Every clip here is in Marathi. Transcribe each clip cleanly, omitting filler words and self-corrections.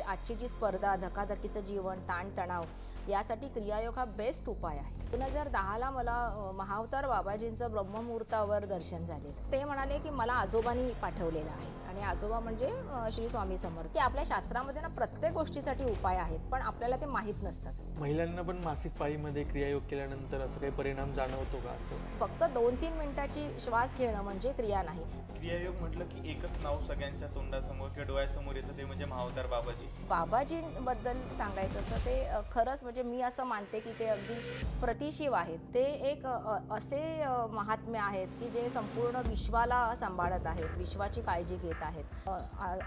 आजची जी स्पर्धा, धकाधकीचं जीवन, ताणतणाव यासाठी क्रियायोग हा बेस्ट उपाय आहे. 2010ला मला महाअवतार बाबाजींचं ब्रह्ममुहूर्तावर दर्शन झालेलं. ते म्हणाले की मला आजोबांनी पाठवलेलं आहे आणि आजोबा म्हणजे श्री स्वामी समर्थ. की आपल्या शास्त्रामध्ये ना प्रत्येक गोष्टीसाठी उपाय आहेत, पण आपल्याला ते माहीत नसतात. महिलांना पण मासिक पाळीमध्ये क्रियायोग केल्यानंतर असं काही परिणाम जाणवतो का? असं फक्त 2-3 मिनिटाची श्वास घेणं म्हणजे क्रिया नाही. क्रियायोग म्हटलं की एकच नाव सगळ्यांच्या तोंडासमोर किंवा डोळ्यासमोर येतं, ते म्हणजे महाअवतार बाबाजी. बाबाजींबद्दल सांगायचं तर ते खरंच म्हणजे मी असं मानते की ते अगदी प्रतिशिव आहेत. ते एक असे महात्म्य आहेत की जे संपूर्ण विश्वाला सांभाळत आहेत, विश्वाची काळजी घेत आहेत.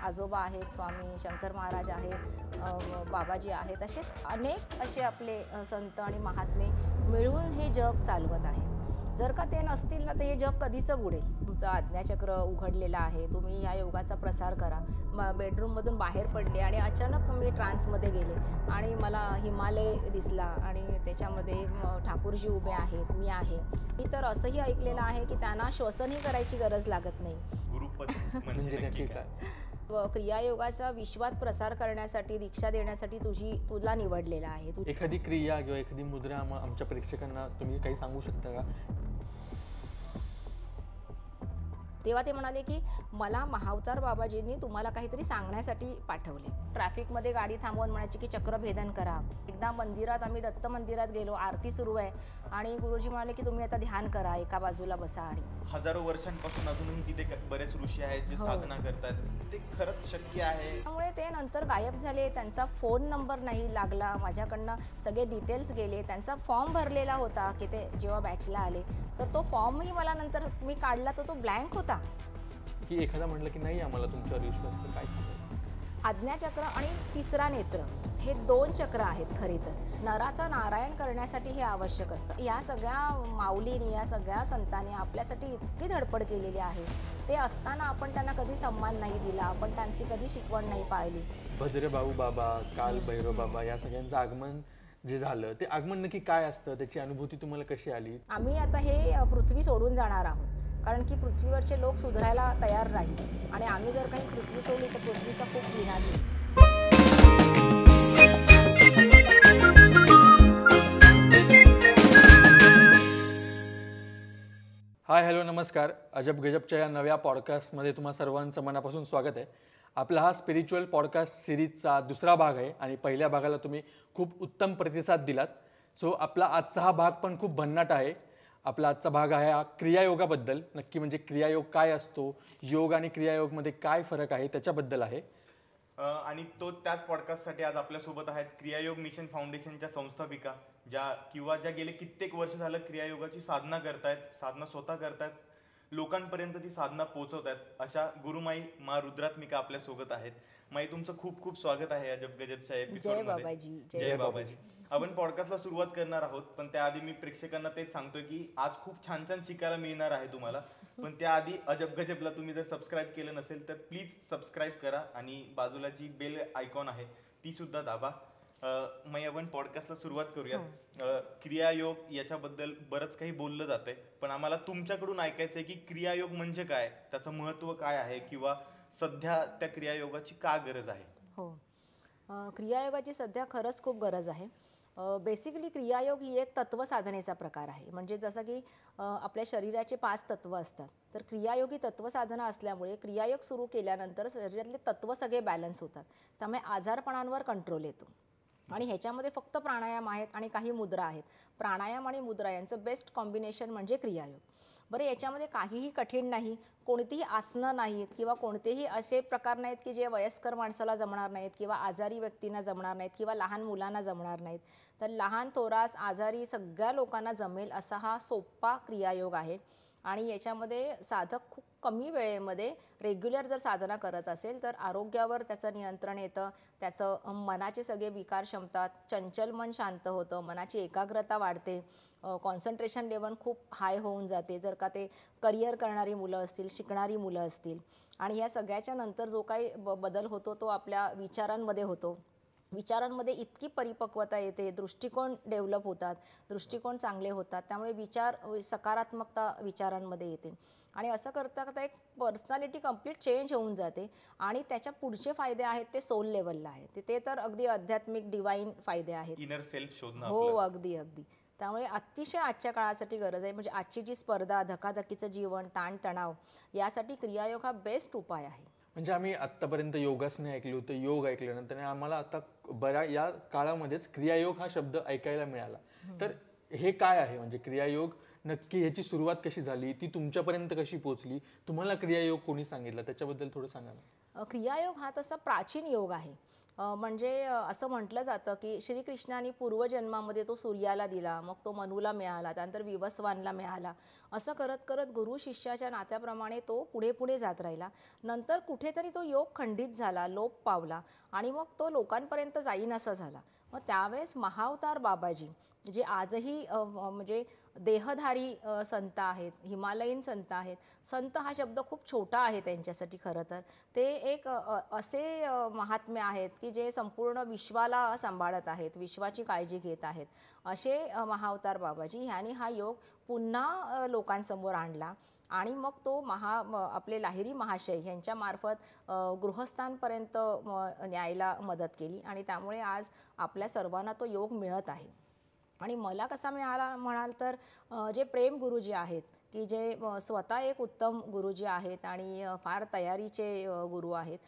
आजोबा आहेत, स्वामी शंकर महाराज आहेत, बाबाजी आहेत, असेच अनेक असे आपले संत आणि महात्मे मिळून हे जग चालवत आहेत. जर का ते नसतील ना तर हे जग कधीच बुडेल. तुमचं आज्ञाचक्र उघडलेलं आहे, तुम्ही ह्या योगाचा प्रसार करा. बेडरूममधून बाहेर पडले आणि अचानक मी ट्रान्समध्ये गेले आणि मला हिमालय दिसला आणि त्याच्यामध्ये ठाकूरजी उभे आहेत, मी आहे. मी तर असंही ऐकलेलं आहे की त्यांना श्वसनही करायची गरज लागत नाही. गुरुपद म्हणजे नक्की काय? क्रियायोगाचा विश्वात प्रसार करण्यासाठी, दीक्षा देण्यासाठी तुला निवडलेला आहे. एखादी क्रिया किंवा एखादी मुद्रा आमच्या प्रेक्षकांना तुम्ही काही सांगू शकता का? तेव्हा ते म्हणाले की मला महाअवतार बाबाजींनी तुम्हाला काहीतरी सांगण्यासाठी पाठवले. ट्रॅफिकमध्ये गाडी थांबवून म्हणायची की चक्रभेदन करा. एकदा मंदिरात, आम्ही दत्त मंदिरात गेलो, आरती सुरू आहे आणि गुरुजी म्हणाले की तुम्ही आता ध्यान करा, एका बाजूला बसा. आणि हजारो वर्षांपासून अजूनही तिथे बरेच ऋषी आहेत जे साधना करतात. ते खरंच शक्य आहे. त्यामुळे ते नंतर गायब झाले. त्यांचा फोन नंबर नाही लागला, माझ्याकडनं सगळे डिटेल्स गेले. त्यांचा फॉर्म भरलेला होता की ते जेव्हा बॅचला आले तर तो फॉर्मही मला नंतर मी काढला तर तो ब्लँक होता. की एखादा म्हटलं की नाही आम्हाला तुमच्यावर विश्वास, तर काय सांगायचं? आज्ञाचक्र आणि तिसरा नेत्र हे 2 चक्र आहेत. खरे तर नराचा नारायण करण्यासाठी हे आवश्यक असतं. या सगळ्या माऊलींनी, या सगळ्या संतांनी आपल्यासाठी इतकी धडपड केलेली आहे. ते असताना आपण त्यांना कधी सन्मान नाही दिला, आपण त्यांची कधी शिकवण नाही पाळली. भद्रभाऊ बाबा, काल भैरव बाबा या सगळ्यांचं आगमन जे झालं, ते आगमन नक्की काय असतं, त्याची अनुभूती तुम्हाला कशी आली? आम्ही आता हे पृथ्वी सोडून जाणार आहोत, कारण की पृथ्वीवरचे लोक सुधारायला तयार नाहीत आणि आम्ही जर काही पृथ्वी सोडली तर पृथ्वीचा खूप विनाश होईल. हाय, हॅलो, नमस्कार. अजब गजबच्या या नव्या पॉडकास्टमध्ये तुम्हा सर्वांचं मनापासून स्वागत आहे. आपला हा स्पिरिच्युअल पॉडकास्ट सिरीजचा दुसरा भाग आहे आणि पहिल्या भागाला तुम्ही खूप उत्तम प्रतिसाद दिलात. सो आपला आजचा हा भाग पण खूप भन्नाट आहे. आपला आजचा भाग आहे हा क्रियायोगाबद्दल. नक्की म्हणजे क्रियायोग काय असतो, योग आणि क्रियायोगमध्ये काय फरक आहे त्याच्याबद्दल आहे. आणि तो त्याच पॉडकास्टसाठी आज आपल्यासोबत आहेत क्रियायोग मिशन फाउंडेशनच्या संस्थापिका, ज्या गेले कित्येक वर्ष झालं क्रियायोगाची साधना करतायत, साधना स्वतः करतायत, लोकांपर्यंत ती साधना पोहोचवतायत, अशा गुरुमाई मा रुद्रात्मिका आपल्यासोबत आहेत. माई, तुमचं खूप खूप स्वागत आहे अजब गजबच्या एपिसोडमध्ये. जय बाबाजी. आपण पॉडकास्टला सुरुवात करणार आहोत, पण त्याआधी मी प्रेक्षकांना तेच सांगतोय की आज खूप छान छान शिकायला मिळणार आहे तुम्हाला. पण त्याआधी अजब गजबला तुम्ही जर सबस्क्राईब केलं नसेल तर प्लीज सबस्क्राईब करा आणि बाजूला जी बेल आयकॉन आहे ती सुद्धा दाबा. मग आपण पॉडकास्टला सुरुवात करूया. क्रियायोग याच्याबद्दल बरंच काही बोललं जातंय, पण आम्हाला तुमच्याकडून ऐकायचंय की क्रियायोग म्हणजे काय, त्याचं महत्व काय आहे, किंवा सध्या त्या क्रियायोगाची का गरज आहे? हो, क्रियायोगाची सध्या खरंच खूप गरज आहे. बेसिकली क्रियायोग ही एक तत्वसाधनेचा प्रकार आहे. म्हणजे जसं की आपल्या शरीराचे 5 तत्व असतात, तर क्रियायोग ही तत्वसाधना असल्यामुळे क्रियायोग सुरू केल्यानंतर शरीरातले तत्व सगळे बॅलन्स होतात. त्यामुळे आजारपणांवर कंट्रोल येतो. आणि ह्याच्यामध्ये फक्त प्राणायाम आहेत आणि काही मुद्रा आहेत. प्राणायाम आणि मुद्रा यांचं बेस्ट कॉम्बिनेशन म्हणजे क्रियायोग. बरं, याच्यामध्ये काहीही कठीण नाही, कोणतीही आसनं नाहीत किंवा कोणतेही असे प्रकार नाहीत की जे वयस्कर माणसाला जमणार नाहीत किंवा आजारी व्यक्तींना जमणार नाहीत किंवा लहान मुलांना जमणार नाहीत. तर लहान, थोरास, आजारी सगळ्या लोकांना जमेल असा हा सोपा क्रियायोग आहे. आणि याच्यामध्ये साधक खूप कमी वेळेमध्ये रेग्युलर जर साधना करत असेल तर आरोग्यावर त्याचं नियंत्रण येतं. त्याचं मनाचे सगळे विकार शमतात, चंचल मन शांत होतं, मनाची एकाग्रता वाढते, कॉन्सन्ट्रेशन लेवल खूप हाय होऊन जाते जर का ते करिअर करणारी मुलं असतील, शिकणारी मुलं असतील. आणि ह्या सगळ्याच्या नंतर जो काही बदल होतो तो आपल्या विचारांमध्ये होतो. विचारांमध्ये इतकी परिपक्वता येते, दृष्टिकोन डेव्हलप होतात, दृष्टिकोन चांगले होतात, त्यामुळे सकारात्मकता विचारांमध्ये येते आणि असं करता करता एक पर्सनॅलिटी कंप्लीट चेंज होऊन जाते आणि त्याच्या पुढचे फायदे आहेत ते सोल लेवलला आहेत. ते तर अगदी आध्यात्मिक डिवाइन फायदे आहेत. इनर सेल्फ शोधणं हो, आपलं. अगदी अगदी. त्यामुळे अतिशय आजच्या काळासाठी गरज आहे. म्हणजे आजची जी स्पर्धा, धकाधकीचं जीवन, ताणतणाव यासाठी क्रियायोग हा बेस्ट उपाय आहे. म्हणजे आम्ही आत्तापर्यंत योगासने ऐकली होतं, योग ऐकल्यानंतर आम्हाला आता या काळामध्येच क्रियायोग हा शब्द ऐकायला मिळाला. तर हे काय आहे, म्हणजे क्रियायोग नक्की ह्याची सुरुवात कशी झाली, ती तुमच्यापर्यंत कशी पोहोचली, तुम्हाला क्रियायोग कोणी सांगितलं, त्याच्याबद्दल थोडं सांगा ना. क्रियायोग हा तसा प्राचीन योग आहे. म्हणजे असं म्हटलं जातं की श्रीकृष्णाने पूर्वजन्मामध्ये तो सूर्याला दिला, मग तो मनूला मिळाला, त्यानंतर विवस्वानला मिळाला. असं करत करत गुरु शिष्याच्या नात्याप्रमाणे तो पुढे पुढे जात राहिला. नंतर कुठेतरी तो योग खंडित झाला, लोप पावला आणि मग तो लोकांपर्यंत जाईनासा झाला. मग त्यावेळेस महाअवतार बाबाजी जे आजही म्हणजे देहधारी संत आहेत, हिमालयीन संत आहेत. संत हा शब्द खूप छोटा आहे त्यांच्यासाठी. खरं तर ते एक असे महात्मे आहेत की जे संपूर्ण विश्वाला सांभाळत आहेत, विश्वाची काळजी घेत आहेत. असे महाअवतार बाबाजी ह्यांनी हा योग पुन्हा लोकांसमोर आणला आणि मग तो आपले लाहिरी महाशय यांच्यामार्फत गृहस्थांपर्यंत न्यायला मदत केली आणि त्यामुळे आज आपल्या सर्वांना तो योग मिळत आहे. आणि मला कसा मिळाला म्हणाल तर जे प्रेम गुरुजी आहेत की जे स्वतः एक उत्तम गुरुजी आहेत आणि फार तयारीचे गुरु आहेत,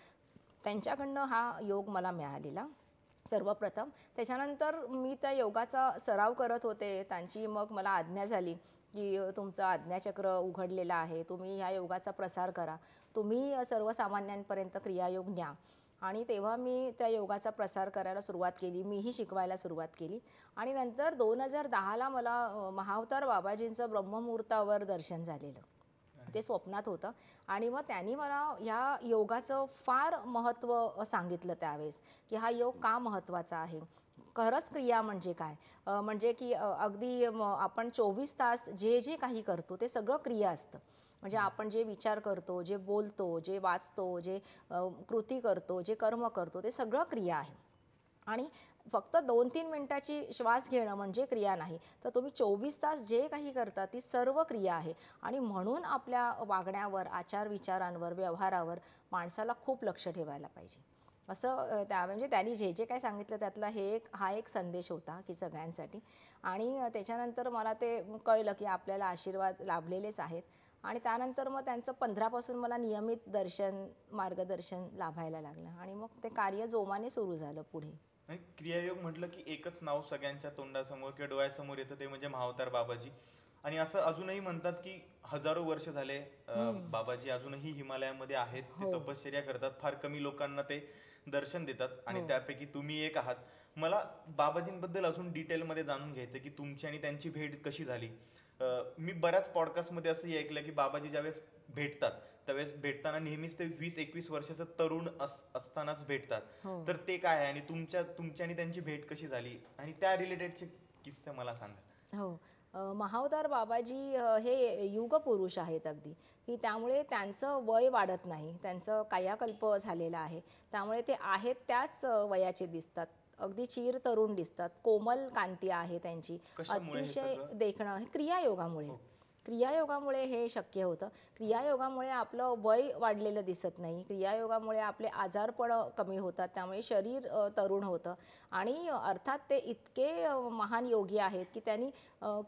त्यांच्याकडनं हा योग मला मिळालेला सर्वप्रथम. त्याच्यानंतर मी त्या योगाचा सराव करत होते. त्यांची मग मला आज्ञा झाली की तुमचं आज्ञाचक्र उघडलेलं आहे, तुम्ही ह्या योगाचा प्रसार करा, तुम्ही सर्वसामान्यांपर्यंत क्रियायोग न्या. आणि तेव्हा मी त्या योगाचा प्रसार करायला सुरुवात केली, मीही शिकवायला सुरुवात केली. आणि नंतर 2010ला मला महाअवतार बाबाजींचं ब्रह्ममुहूर्तावर दर्शन झालेलं. ते स्वप्नात होतं आणि मग त्यांनी मला ह्या योगाचं फार महत्त्व सांगितलं त्यावेळेस की हा योग का महत्त्वाचा आहे. खरंच क्रिया म्हणजे काय, म्हणजे की अगदी आपण 24 तास जे जे काही करतो ते सगळं क्रिया असतं. म्हणजे आपण जे विचार करतो, जे बोलतो, जे वाचतो, जे कृती करतो, जे कर्म करतो ते सगळं क्रिया आहे. आणि फक्त 2-3 मिनिटाची श्वास घेणं म्हणजे क्रिया नाही, तर तुम्ही 24 तास जे काही करता ती सर्व क्रिया आहे. आणि म्हणून आपल्या वागण्यावर, आचार विचारांवर, व्यवहारावर माणसाला खूप लक्ष ठेवायला पाहिजे. असं म्हणजे त्यांनी जे जे काय सांगितलं त्यातला हा एक संदेश होता की सगळ्यांसाठी. आणि त्याच्यानंतर मला ते कळलं की आपल्याला आशीर्वाद लाभलेलेच आहेत. आणि त्यानंतर मग त्यांचं 15पासून मला नियमित मार्गदर्शन लाभायला लागलं आणि मग ते कार्य जोमाने सुरू झालं पुढे. आणि क्रियायोग म्हटलं की एकच नाव सगळ्यांच्या तोंडासमोर किंवा डोळ्यासमोर येतं, ते म्हणजे महाअवतार बाबाजी. आणि असं अजूनही म्हणतात की हजारो वर्ष झाले बाबाजी अजूनही हिमालयामध्ये आहेत, ते तपश्चर्या करतात, फार कमी लोकांना ते दर्शन देतात आणि त्यापैकी तुम्ही एक आहात. मला बाबाजींबद्दल अजून डिटेलमध्ये जाणून घ्यायचं की तुमची आणि त्यांची भेट कशी झाली. मी बऱ्याच पॉडकास्टमध्ये असंही ऐकलं की बाबाजी ज्यावेळेस भेटतात त्यावेळेस भेटताना नेहमीच ते 20-21 वर्षाचं तरुण असतानाच भेटतात. तर ते काय आहे आणि तुमची आणि त्यांची भेट कशी झाली आणि त्या रिलेटेडचे किस्से मला सांगा. हो, महाअवतार बाबाजी हे युगपुरुष आहेत अगदी, की त्यामुळे त्यांचं वय वाढत नाही, त्यांचं कायाकल्प झालेला आहे. त्यामुळे ते आहेत त्याच वयाचे दिसतात, अगदी चीर तरुण दिसतात, कोमल कांती आहे त्यांची. अतिशय देखणं हे क्रियायोगामुळे हे शक्य होतं. क्रियायोगामुळे आपलं वय वाढलेलं दिसत नाही, क्रियायोगामुळे आपले आजारपण कमी होतात, त्यामुळे शरीर तरुण होतं. आणि अर्थात ते इतके महान योगी आहेत की त्यांनी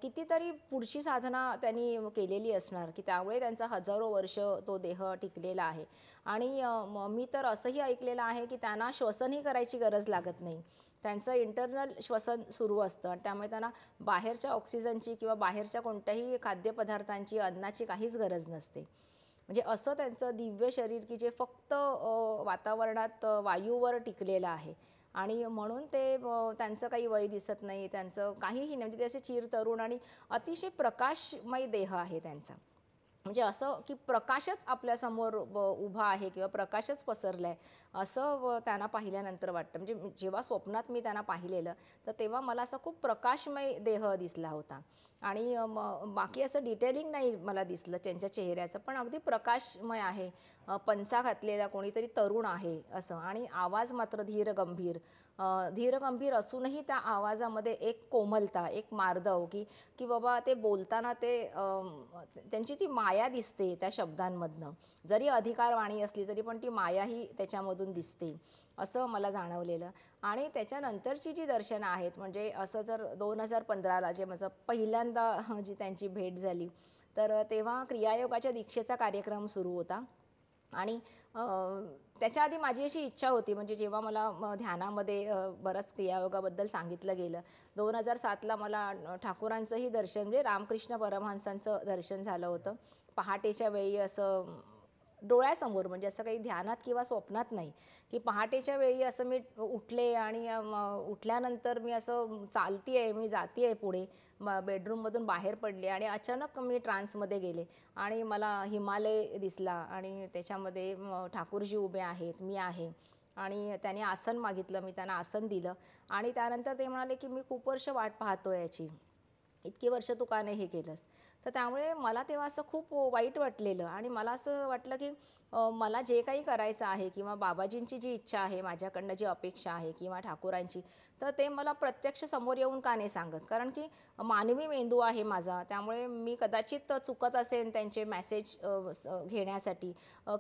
कितीतरी पुढची साधना त्यांनी केलेली असणार की त्यामुळे त्यांचा हजारो वर्ष तो देह टिकलेला आहे. आणि मी तर असंही ऐकलेलं आहे की त्यांना श्वसनही करायची गरज लागत नाही, त्यांचं इंटरनल श्वसन सुरू असतं आणि त्यामुळे त्यांना बाहेरच्या ऑक्सिजनची किंवा बाहेरच्या कोणत्याही खाद्यपदार्थांची, अन्नाची काहीच गरज नसते. म्हणजे असं त्यांचं दिव्य शरीर की जे फक्त वातावरणात वायूवर टिकलेलं आहे. आणि म्हणून ते त्यांचं काही वय दिसत नाही, त्यांचं काहीही नाही, म्हणजे ते असे चिरतरुण आणि अतिशय प्रकाशमय देह आहे त्यांचा. म्हणजे असं की प्रकाशच आपल्यासमोर उभा आहे किंवा प्रकाशच पसरला आहे असं त्यांना पाहिल्यानंतर वाटतं. म्हणजे जेव्हा स्वप्नात मी त्यांना पाहिलेलं तर तेव्हा मला असं खूप प्रकाशमय देह दिसला होता. आणि बाकी असं डिटेलिंग नाही मला दिसलं त्यांच्या चेहऱ्याचं, पण अगदी प्रकाशमय आहे. पंचा घातलेला कोणीतरी तरुण आहे असं, आणि आवाज मात्र धीर गंभीर असूनही त्या आवाजामध्ये एक कोमलता, एक मार्दव, की बाबा ते बोलताना त्यांची ती माया दिसते त्या शब्दांमधनं. जरी अधिकारवाणी असली तरी पण ती मायाही त्याच्यामधून दिसते असं मला जाणवलेलं. आणि त्याच्यानंतरची जी दर्शनं आहेत, म्हणजे असं जर 2015ला जे माझं पहिल्यांदा जी त्यांची भेट झाली, तर तेव्हा क्रियायोगाच्या दीक्षेचा कार्यक्रम सुरू होता. आणि त्याच्या आधी माझी अशी इच्छा होती, म्हणजे जेव्हा मला ध्यानामध्ये बरंच क्रियायोगाबद्दल सांगितलं गेलं. 2007ला मला ठाकूरांचंही दर्शन, म्हणजे रामकृष्ण परमहंसांचं दर्शन झालं होतं. पहाटेच्या वेळी असं डोळ्यासमोर, म्हणजे असं काही ध्यानात किंवा स्वप्नात नाही, की पहाटेच्या वेळी असं मी उठले आणि उठल्यानंतर मी असं चालतीये, मी जातीये पुढे, बेडरूममधून बाहेर पडले आणि अचानक मी ट्रान्समध्ये गेले आणि मला हिमालय दिसला आणि त्याच्यामध्ये ठाकूरजी उभे आहेत, मी आहे, आणि त्याने आसन मागितलं, मी त्यांना आसन दिलं. आणि त्यानंतर ते म्हणाले की मी खूप वर्ष वाट पाहतोय याची, इतकी वर्ष तू का नाही हे केलंस. तर त्यामुळे मला तेव्हा असं खूप वाईट वाटलेलं आणि मला असं वाटलं की मला जे काही करायचं आहे किंवा बाबाजींची जी इच्छा आहे, माझ्याकडनं जी अपेक्षा आहे किंवा ठाकूरांची, तर ते मला प्रत्यक्ष समोर येऊन का नाही सांगत. कारण की मानवी मेंदू आहे माझा, त्यामुळे मी कदाचित चुकत असेन त्यांचे मेसेज घेण्यासाठी,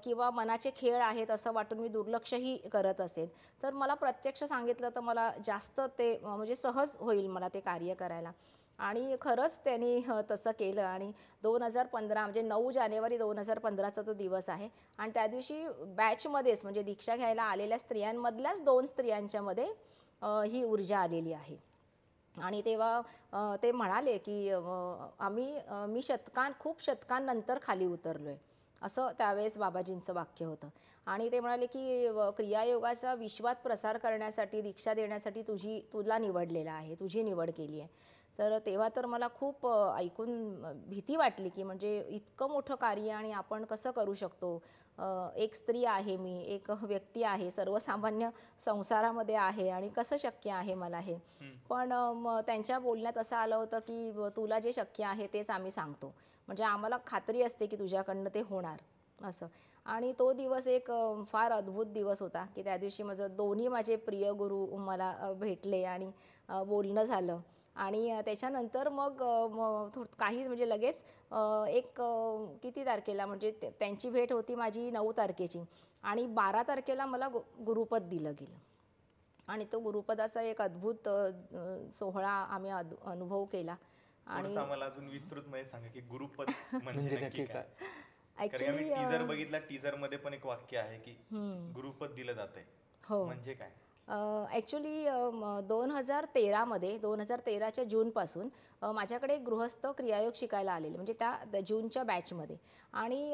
किंवा मनाचे खेळ आहेत असं वाटून मी दुर्लक्षही करत असेल. तर मला प्रत्यक्ष सांगितलं तर मला जास्त ते म्हणजे सहज होईल मला ते कार्य करायला. आणि खरंच त्यांनी तसं केलं. आणि 2015 म्हणजे 9 जानेवारी 2015चा तो दिवस आहे. आणि त्या दिवशी बॅचमध्येच, म्हणजे दीक्षा घ्यायला आलेल्या स्त्रियांमधल्याच 2 स्त्रियांच्यामध्ये ही ऊर्जा आलेली आहे. आणि तेव्हा ते म्हणाले की मी खूप शतकांनंतर खाली उतरलोय, असं त्यावेळेस बाबाजींचं वाक्य होतं. आणि ते म्हणाले की क्रियायोगाचा विश्वात प्रसार करण्यासाठी, दीक्षा देण्यासाठी तुला निवडलेला आहे, तुझी निवड केली आहे. तर तेव्हा तर मला खूप ऐकून भीती वाटली, की म्हणजे इतकं मोठं कार्य आणि आपण कसं करू शकतो. एक स्त्री आहे मी, एक व्यक्ती आहे, सर्वसामान्य संसारामध्ये आहे, आणि कसं शक्य आहे मला हे. पण मग त्यांच्या बोलण्यात असं आलं होतं की तुला जे शक्य आहे तेच आम्ही सांगतो, म्हणजे आम्हाला खात्री असते की तुझ्याकडनं ते होणार असं. आणि तो दिवस एक फार अद्भुत दिवस होता, की त्या दिवशी दोन्ही माझे प्रिय गुरु मला भेटले आणि बोलणं झालं. आणि त्याच्यानंतर मग काही म्हणजे लगेच किती तारखेला, म्हणजे त्यांची भेट होती माझी 9 तारखेची, आणि 12 तारखेला मला गुरुपद दिलं गेलं. आणि तो गुरुपदाचा एक अद्भुत सोहळा आम्ही अनुभव केला. आणि आम्हाला अजून विस्तृत मध्ये सांगा की गुरुपद म्हणजे म्हणजे नक्की नक्की काय. काय? कारण आम्ही ॲक्च्युली टीजर बघितला, टीजर मध्ये पण एक वाक्य आहे की गुरुपद दिलं जातंय, हो. म्हणजे काय? ॲक्च्युली 2013मध्ये 2013च्या जूनपासून माझ्याकडे एक गृहस्थ क्रियायोग शिकायला आलेले, म्हणजे त्या जूनच्या बॅचमध्ये. आणि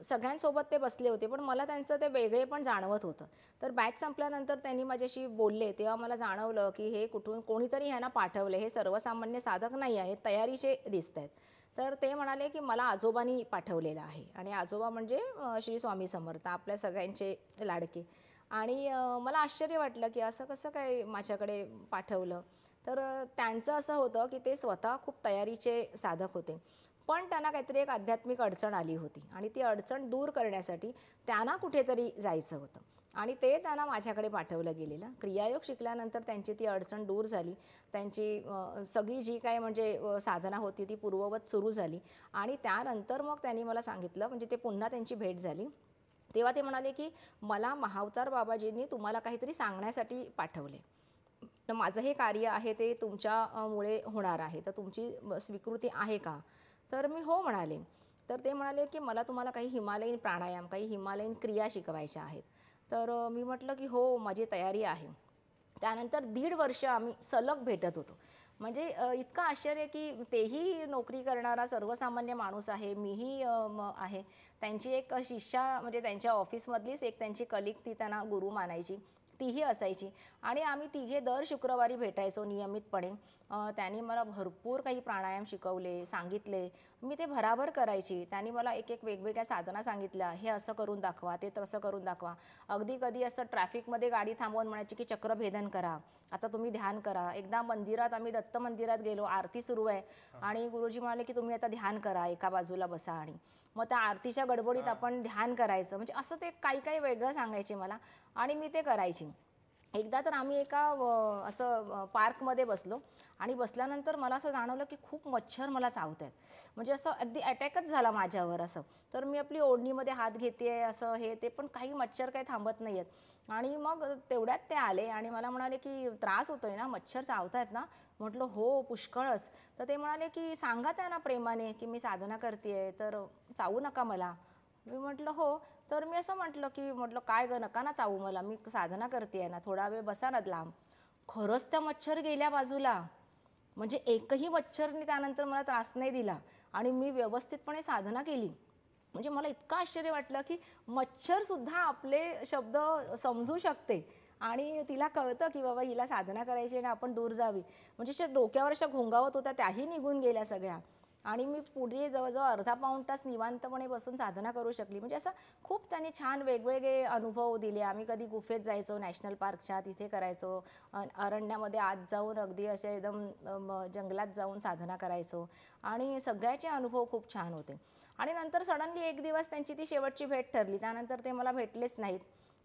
सगळ्यांसोबत ते बसले होते, पण मला त्यांचं ते वेगळे पण जाणवत होतं. तर बॅच संपल्यानंतर त्यांनी माझ्याशी बोलले, तेव्हा मला जाणवलं की हे कुठून कोणीतरी ह्यांना पाठवले, हे सर्वसामान्य साधक नाही आहेत, तयारीचे दिसत आहेत. तर ते म्हणाले की मला आजोबांनी पाठवलेलं आहे, आणि आजोबा म्हणजे श्री स्वामी समर्थ, आपल्या सगळ्यांचे लाडके. आणि मला आश्चर्य वाटलं की असं कसं काय माझ्याकडे पाठवलं. तर त्यांचं असं होतं की ते स्वतः खूप तयारीचे साधक होते, पण त्यांना काहीतरी एक आध्यात्मिक अडचण आली होती, आणि ती अडचण दूर करण्यासाठी त्यांना कुठेतरी जायचं होतं, आणि ते त्यांना माझ्याकडे पाठवलं गेलेलं. क्रियायोग शिकल्यानंतर त्यांची ती अडचण दूर झाली, त्यांची सगळी जी काय म्हणजे साधना होती ती पूर्ववत सुरू झाली. आणि त्यानंतर मग त्यांनी मला सांगितलं, म्हणजे ते पुन्हा त्यांची भेट झाली, तेव्हा ते म्हणाले की मला महाअवतार बाबाजींनी तुम्हाला काहीतरी सांगण्यासाठी पाठवले, तर माझं हे कार्य आहे ते तुमच्यामुळे होणार आहे, तर तुमची स्वीकृती आहे का. तर मी हो म्हणाले. तर ते म्हणाले की मला तुम्हाला काही हिमालयीन प्राणायाम, काही हिमालयीन क्रिया शिकवायच्या आहेत. तर मी म्हटलं की हो, माझी तयारी आहे. त्यानंतर 1.5 वर्ष आम्ही सलग भेटत होतो. म्हणजे इतकं आश्चर्य की तेही नोकरी करणारा सर्वसामान्य माणूस आहे, मीही आहे. त्यांची एक शिष्या, म्हणजे त्यांच्या ऑफिसमधलीच एक त्यांची कलिग, ती त्यांना गुरु मानायची, तीही असायची. आणि आम्ही तिघे दर शुक्रवारी भेटायचो नियमितपणे. त्यांनी मला भरपूर काही प्राणायाम शिकवले, सांगितले. मी ते भराभर करायची. त्यांनी मला एक एक वेगवेगळ्या साधना सांगितल्या, हे असं करून दाखवा, ते तसं करून दाखवा. अगदी कधी असं ट्रॅफिकमध्ये गाडी थांबवून म्हणायची की चक्रभेदन करा, आता तुम्ही ध्यान करा. एकदा मंदिरात आम्ही दत्त मंदिरात गेलो, आरती सुरू आहे आणि गुरुजी म्हणाले की तुम्ही आता ध्यान करा, एका बाजूला बसा. आणि मग त्या आरतीच्या गडबडीत आपण ध्यान करायचं, म्हणजे असं ते काही काही वेगळं सांगायचे मला आणि मी ते करायची. एकदा तर आम्ही एका असं पार्कमध्ये बसलो आणि बसल्यानंतर मला असं जाणवलं की खूप मच्छर मला चावत आहेत, म्हणजे असं अगदी अटॅकच झाला माझ्यावर असं. तर मी आपली ओढणीमध्ये हात घेते असं हे ते, पण काही मच्छर काही थांबत नाही आहेत. आणि मग तेवढ्यात ते आले आणि मला म्हणाले की त्रास होतोय ना, मच्छर चावत आहेत ना. म्हटलं हो पुष्कळच. तर ते म्हणाले की सांगा त्यांना प्रेमाने की मी साधना करते तर चावू नका मला. मी म्हटलं हो. तर मी असं म्हटलं की म्हटलं काय गं, नका ना चावू मला, मी साधना करते ना, थोडा वेळ बसा ना लांब. खरंच त्या मच्छर गेल्या बाजूला, म्हणजे एकही मच्छरने त्यानंतर मला त्रास नाही दिला आणि मी व्यवस्थितपणे साधना केली. म्हणजे मला इतकं आश्चर्य वाटलं की मच्छरसुद्धा आपले शब्द समजू शकते आणि तिला कळतं की बाबा हिला साधना करायची आणि आपण दूर जावी. म्हणजे डोक्यावर अशा घोंगावत होत्या त्याही निघून गेल्या सगळ्या. आणि मी पुढे जवळजवळ अर्धा पाऊण तास निवांतपणे बसून साधना करू शकली. म्हणजे असं खूप त्यांनी छान वेगवेगळे अनुभव दिले. आम्ही कधी गुफेत जायचो, नॅशनल पार्कच्या तिथे करायचो, अरण्यामध्ये आत जाऊन अगदी असे एकदम जंगलात जाऊन साधना करायचो आणि सगळ्याचे अनुभव खूप छान होते. आणि नंतर सडनली एक दिवस त्यांची ती शेवटची भेट ठरली, त्यानंतर ते मला भेटलेच नाहीत.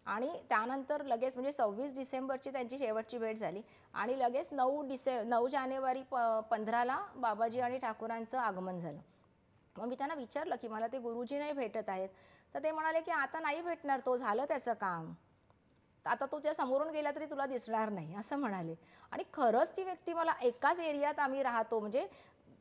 आणि त्यानंतर लगेच म्हणजे 26 डिसेंबरची त्यांची शेवटची भेट झाली आणि लगेच 9 जानेवारी 15ला बाबाजी आणि ठाकूरांचं आगमन झालं. मग मी त्यांना विचारलं की मला ते गुरुजी नाही भेटत आहेत. तर ते म्हणाले की आता नाही भेटणार, तो झालं त्याचं काम, आता तो त्या समोरून गेला तरी तुला दिसणार नाही असं म्हणाले. आणि खरंच ती व्यक्ती मला, एकाच एरियात आम्ही राहतो, म्हणजे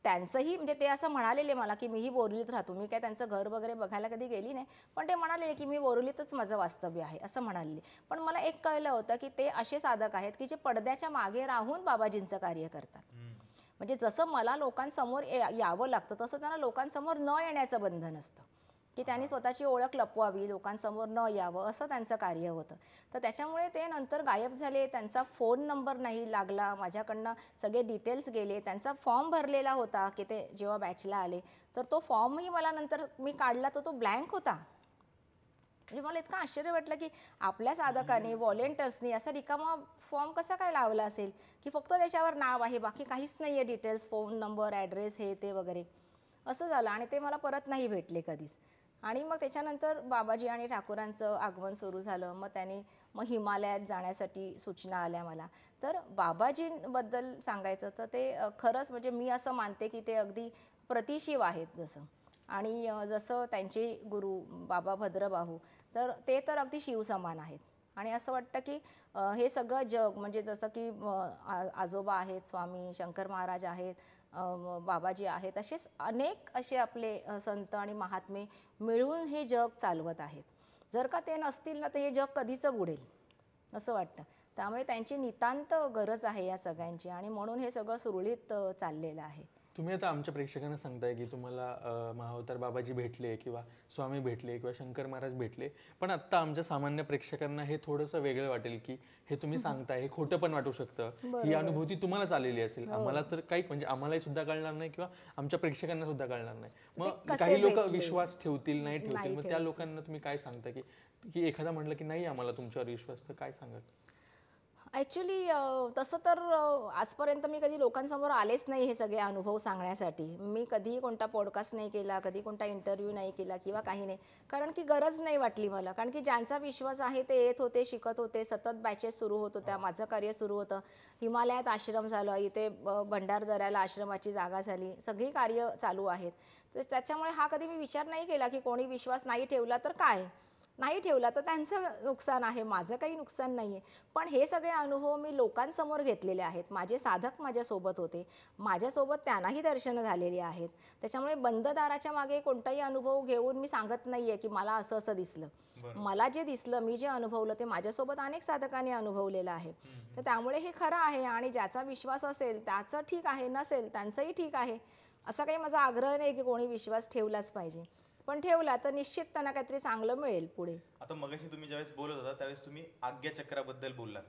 त्यांचंही म्हणजे ते असं म्हणालेले मला की मीही बोरिवलीत राहतो. मी काय त्यांचं घर वगैरे बघायला कधी गेली नाही, पण ते म्हणाले की मी बोरिवलीतच माझं वास्तव्य आहे असं म्हणाले. पण मला एक कळलं होतं की ते असे साधक आहेत की जे पडद्याच्या मागे राहून बाबाजींचं कार्य करतात. म्हणजे जसं मला लोकांसमोर यावं लागतं तसं त्यांना लोकांसमोर न येण्याचं बंधन असतं, की त्यांनी स्वतःची ओळख लपवावी, लोकांसमोर न यावं, असं त्यांचं कार्य होतं. तर त्याच्यामुळे ते नंतर गायब झाले. त्यांचा फोन नंबर नाही लागला, माझ्याकडनं सगळे डिटेल्स गेले. त्यांचा फॉर्म भरलेला होता की ते जेव्हा बॅचला आले, तर तो फॉर्मही मला नंतर मी काढला तर तो ब्लँक होता. म्हणजे मला इतकं आश्चर्य वाटलं की आपल्या साधकाने, व्हॉलेंटियर्सनी असा रिकामा फॉर्म कसा काय लावला असेल की फक्त त्याच्यावर नाव आहे, बाकी काहीच नाही आहे डिटेल्स, फोन नंबर, ॲड्रेस, हे ते वगैरे. असं झालं आणि ते मला परत नाही भेटले कधीच. आणि मग त्याच्यानंतर बाबाजी आणि ठाकूरांचं आगमन सुरू झालं. मग हिमालयात जाण्यासाठी सूचना आल्या मला. तर बाबाजींबद्दल सांगायचं तर ते खरंच म्हणजे मी असं मानते की ते अगदी प्रतिशिव आहेत जसं. आणि जसं त्यांचे गुरु बाबा भद्रबाहू, तर ते तर अगदी शिवसमान आहेत. आणि असं वाटतं की हे सगळं जग म्हणजे जसं की आजोबा आहेत, स्वामी शंकर महाराज आहेत, बाबाजी आहेत, असेच अनेक असे आपले संत आणि महात्मे मिळून हे जग चालवत आहेत. जर का ते नसतील ना तर हे जग कधीच बुडेल असं वाटतं. त्यामुळे त्यांची नितांत गरज आहे या सगळ्यांची आणि म्हणून हे सगळं सुरळीत चाललेलं आहे. तुम्ही आता आमच्या प्रेक्षकांना सांगताय की तुम्हाला महाअवतार बाबाजी भेटले किंवा स्वामी भेटले किंवा शंकर महाराज भेटले, पण आत्ता आमच्या सामान्य प्रेक्षकांना हे थोडंसं वेगळं वाटेल की हे तुम्ही सांगताय हे खोटं पण वाटू शकतं. ही अनुभूती तुम्हालाच आलेली असेल, आम्हाला तर काही म्हणजे आम्हालाही सुद्धा कळणार नाही किंवा आमच्या प्रेक्षकांना सुद्धा कळणार नाही. मग काही लोक विश्वास ठेवतील, नाही ठेवतील, मग त्या लोकांना तुम्ही काय सांगता की की एखादा म्हटलं की नाही आम्हाला तुमच्यावर विश्वास, तर काय सांगाल? ॲक्च्युली तसं तर आजपर्यंत मी कधी लोकांसमोर आलेच नाही हे सगळे अनुभव सांगण्यासाठी. मी कधीही कोणता पॉडकास्ट नाही केला, कधी कोणता इंटरव्ह्यू नाही केला किंवा काही नाही. कारण की गरज नाही वाटली मला. कारण की ज्यांचा विश्वास आहे ते येत होते, शिकत होते, सतत बॅचेस सुरू होत होत्या, माझं कार्य सुरू होतं. हिमालयात आश्रम झालं, इथे भंडारदऱ्याला आश्रमाची जागा झाली, सगळी कार्य चालू आहेत. तर त्याच्यामुळे हा कधी मी विचार नाही केला की कोणी विश्वास नाही ठेवला तर काय? नाही ठेवला तर त्यांचं नुकसान आहे, माझं काही नुकसान नाही आहे. पण हे सगळे अनुभव मी लोकांसमोर घेतलेले आहेत. माझे साधक माझ्यासोबत होते, माझ्यासोबत त्यांनाही दर्शनं झालेली आहेत. त्याच्यामुळे बंद दाराच्या मागे कोणताही अनुभव घेऊन मी सांगत नाही आहे की मला असं असं दिसलं. मला जे दिसलं, मी जे अनुभवलं ते माझ्यासोबत अनेक साधकांनी अनुभवलेलं आहे. तर त्यामुळे हे खरं आहे आणि ज्याचा विश्वास असेल त्याचं ठीक आहे, नसेल त्यांचंही ठीक आहे. असा काही माझा आग्रह नाही की कोणी विश्वास ठेवलाच पाहिजे, पण ठेवला तर निश्चित त्यांना काहीतरी चांगलं मिळेल पुढे. आता मगाशी तुम्ही ज्यावेळेस बोलत होता त्यावेळेस तुम्ही आज्ञाचक्राबद्दल बोललात,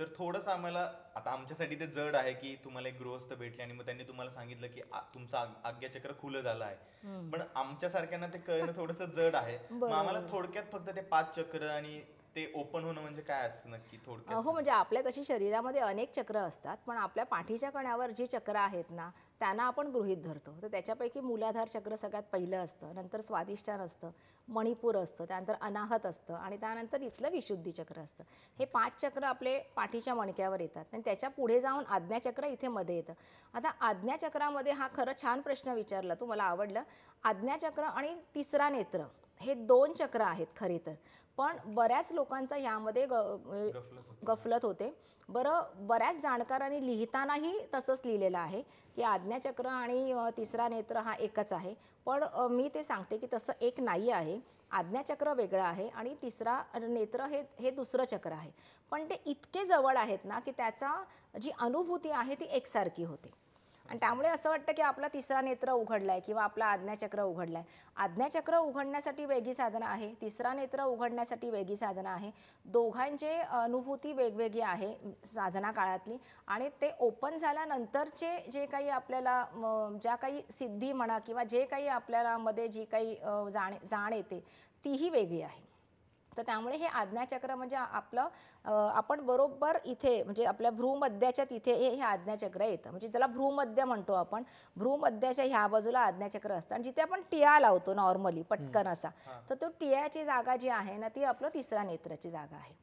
तर थोडंसं आम्हाला, आता आमच्यासाठी ते जड आहे की तुम्हाला एक गृहस्थ भेटले आणि मग त्यांनी तुम्हाला सांगितलं की तुमचं आज्ञाचक्र खुलं झालं आहे, पण आमच्यासारख्यांना ते कळणं थोडंसं जड आहे. मग आम्हाला बरोबर. थोडक्यात फक्त ते 5 चक्र आणि ते ओपन होणं म्हणजे काय असतं नक्की, थोडक्यात हो, सांगा. म्हणजे आपल्या तशी शरीरामध्ये अनेक चक्र असतात, पण आपल्या पाठीच्या कण्यावर जी चक्र आहेत ना, त्यांना आपण गृहीत धरतो. तर त्याच्यापैकी मूलाधार चक्र सगळ्यात पहिलं असतं, नंतर स्वादिष्ठान असतं, मणिपूर असतं, त्यानंतर अनाहत असतं आणि त्यानंतर इथलं विशुद्धी चक्र असतं. हे 5 चक्र आपले पाठीच्या मणक्यावर येतात आणि त्याच्या पुढे जाऊन आज्ञाचक्र इथे मध्ये येतं. आता आज्ञाचक्रामध्ये हा खरं छान प्रश्न विचारला तू, मला आवडलं. आज्ञाचक्र आणि तिसरा नेत्र हे 2 चक्र आहेत खरे तर. पण बऱ्याच लोकांचा ह्यामध्ये गफलत होते. गफलत होते. बरं, बऱ्याच जाणकारांनी लिहितानाही तसंच लिहिलेलं आहे की आज्ञाचक्र आणि तिसरा नेत्र हा एकच आहे. पण मी ते सांगते की तसं एक नाही आहे. आज्ञाचक्र वेगळं आहे आणि तिसरा नेत्र हे हे दुसरं चक्र आहे. पण ते इतके जवळ आहेत ना की त्याचा जी अनुभूती आहे ती एकसारखी होते. आणि त्यामुळे असं वाटतं की आपला तिसरा नेत्र उघडलाय किंवा आपला आज्ञाचक्र उघडलाय. आज्ञाचक्र उघडण्यासाठी वेगळी साधनं आहे, तिसरा नेत्र उघडण्यासाठी वेगळी साधनं आहे. दोघांचे अनुभूती वेगवेगळी आहे साधना काळातली, आणि ते ओपन झाल्यानंतरचे जे काही आपल्याला ज्या काही सिद्धी म्हणा किंवा जे काही आपल्याला मध्ये जी काही जाण येते तीही वेगळी आहे. तर त्यामुळे हे आज्ञाचक्र म्हणजे आपलं आपण बरोबर इथे म्हणजे आपल्या भ्रूमध्याच्या तिथे हे आज्ञाचक्र येतं. म्हणजे त्याला भ्रूमध्य म्हणतो आपण. भ्रूमध्याच्या ह्या बाजूला आज्ञाचक्र असतं आणि जिथे आपण टिया लावतो नॉर्मली पटकन असा, तर तो टियाची जागा जी आहे ना ती आपलं तिसरा नेत्राची जागा आहे.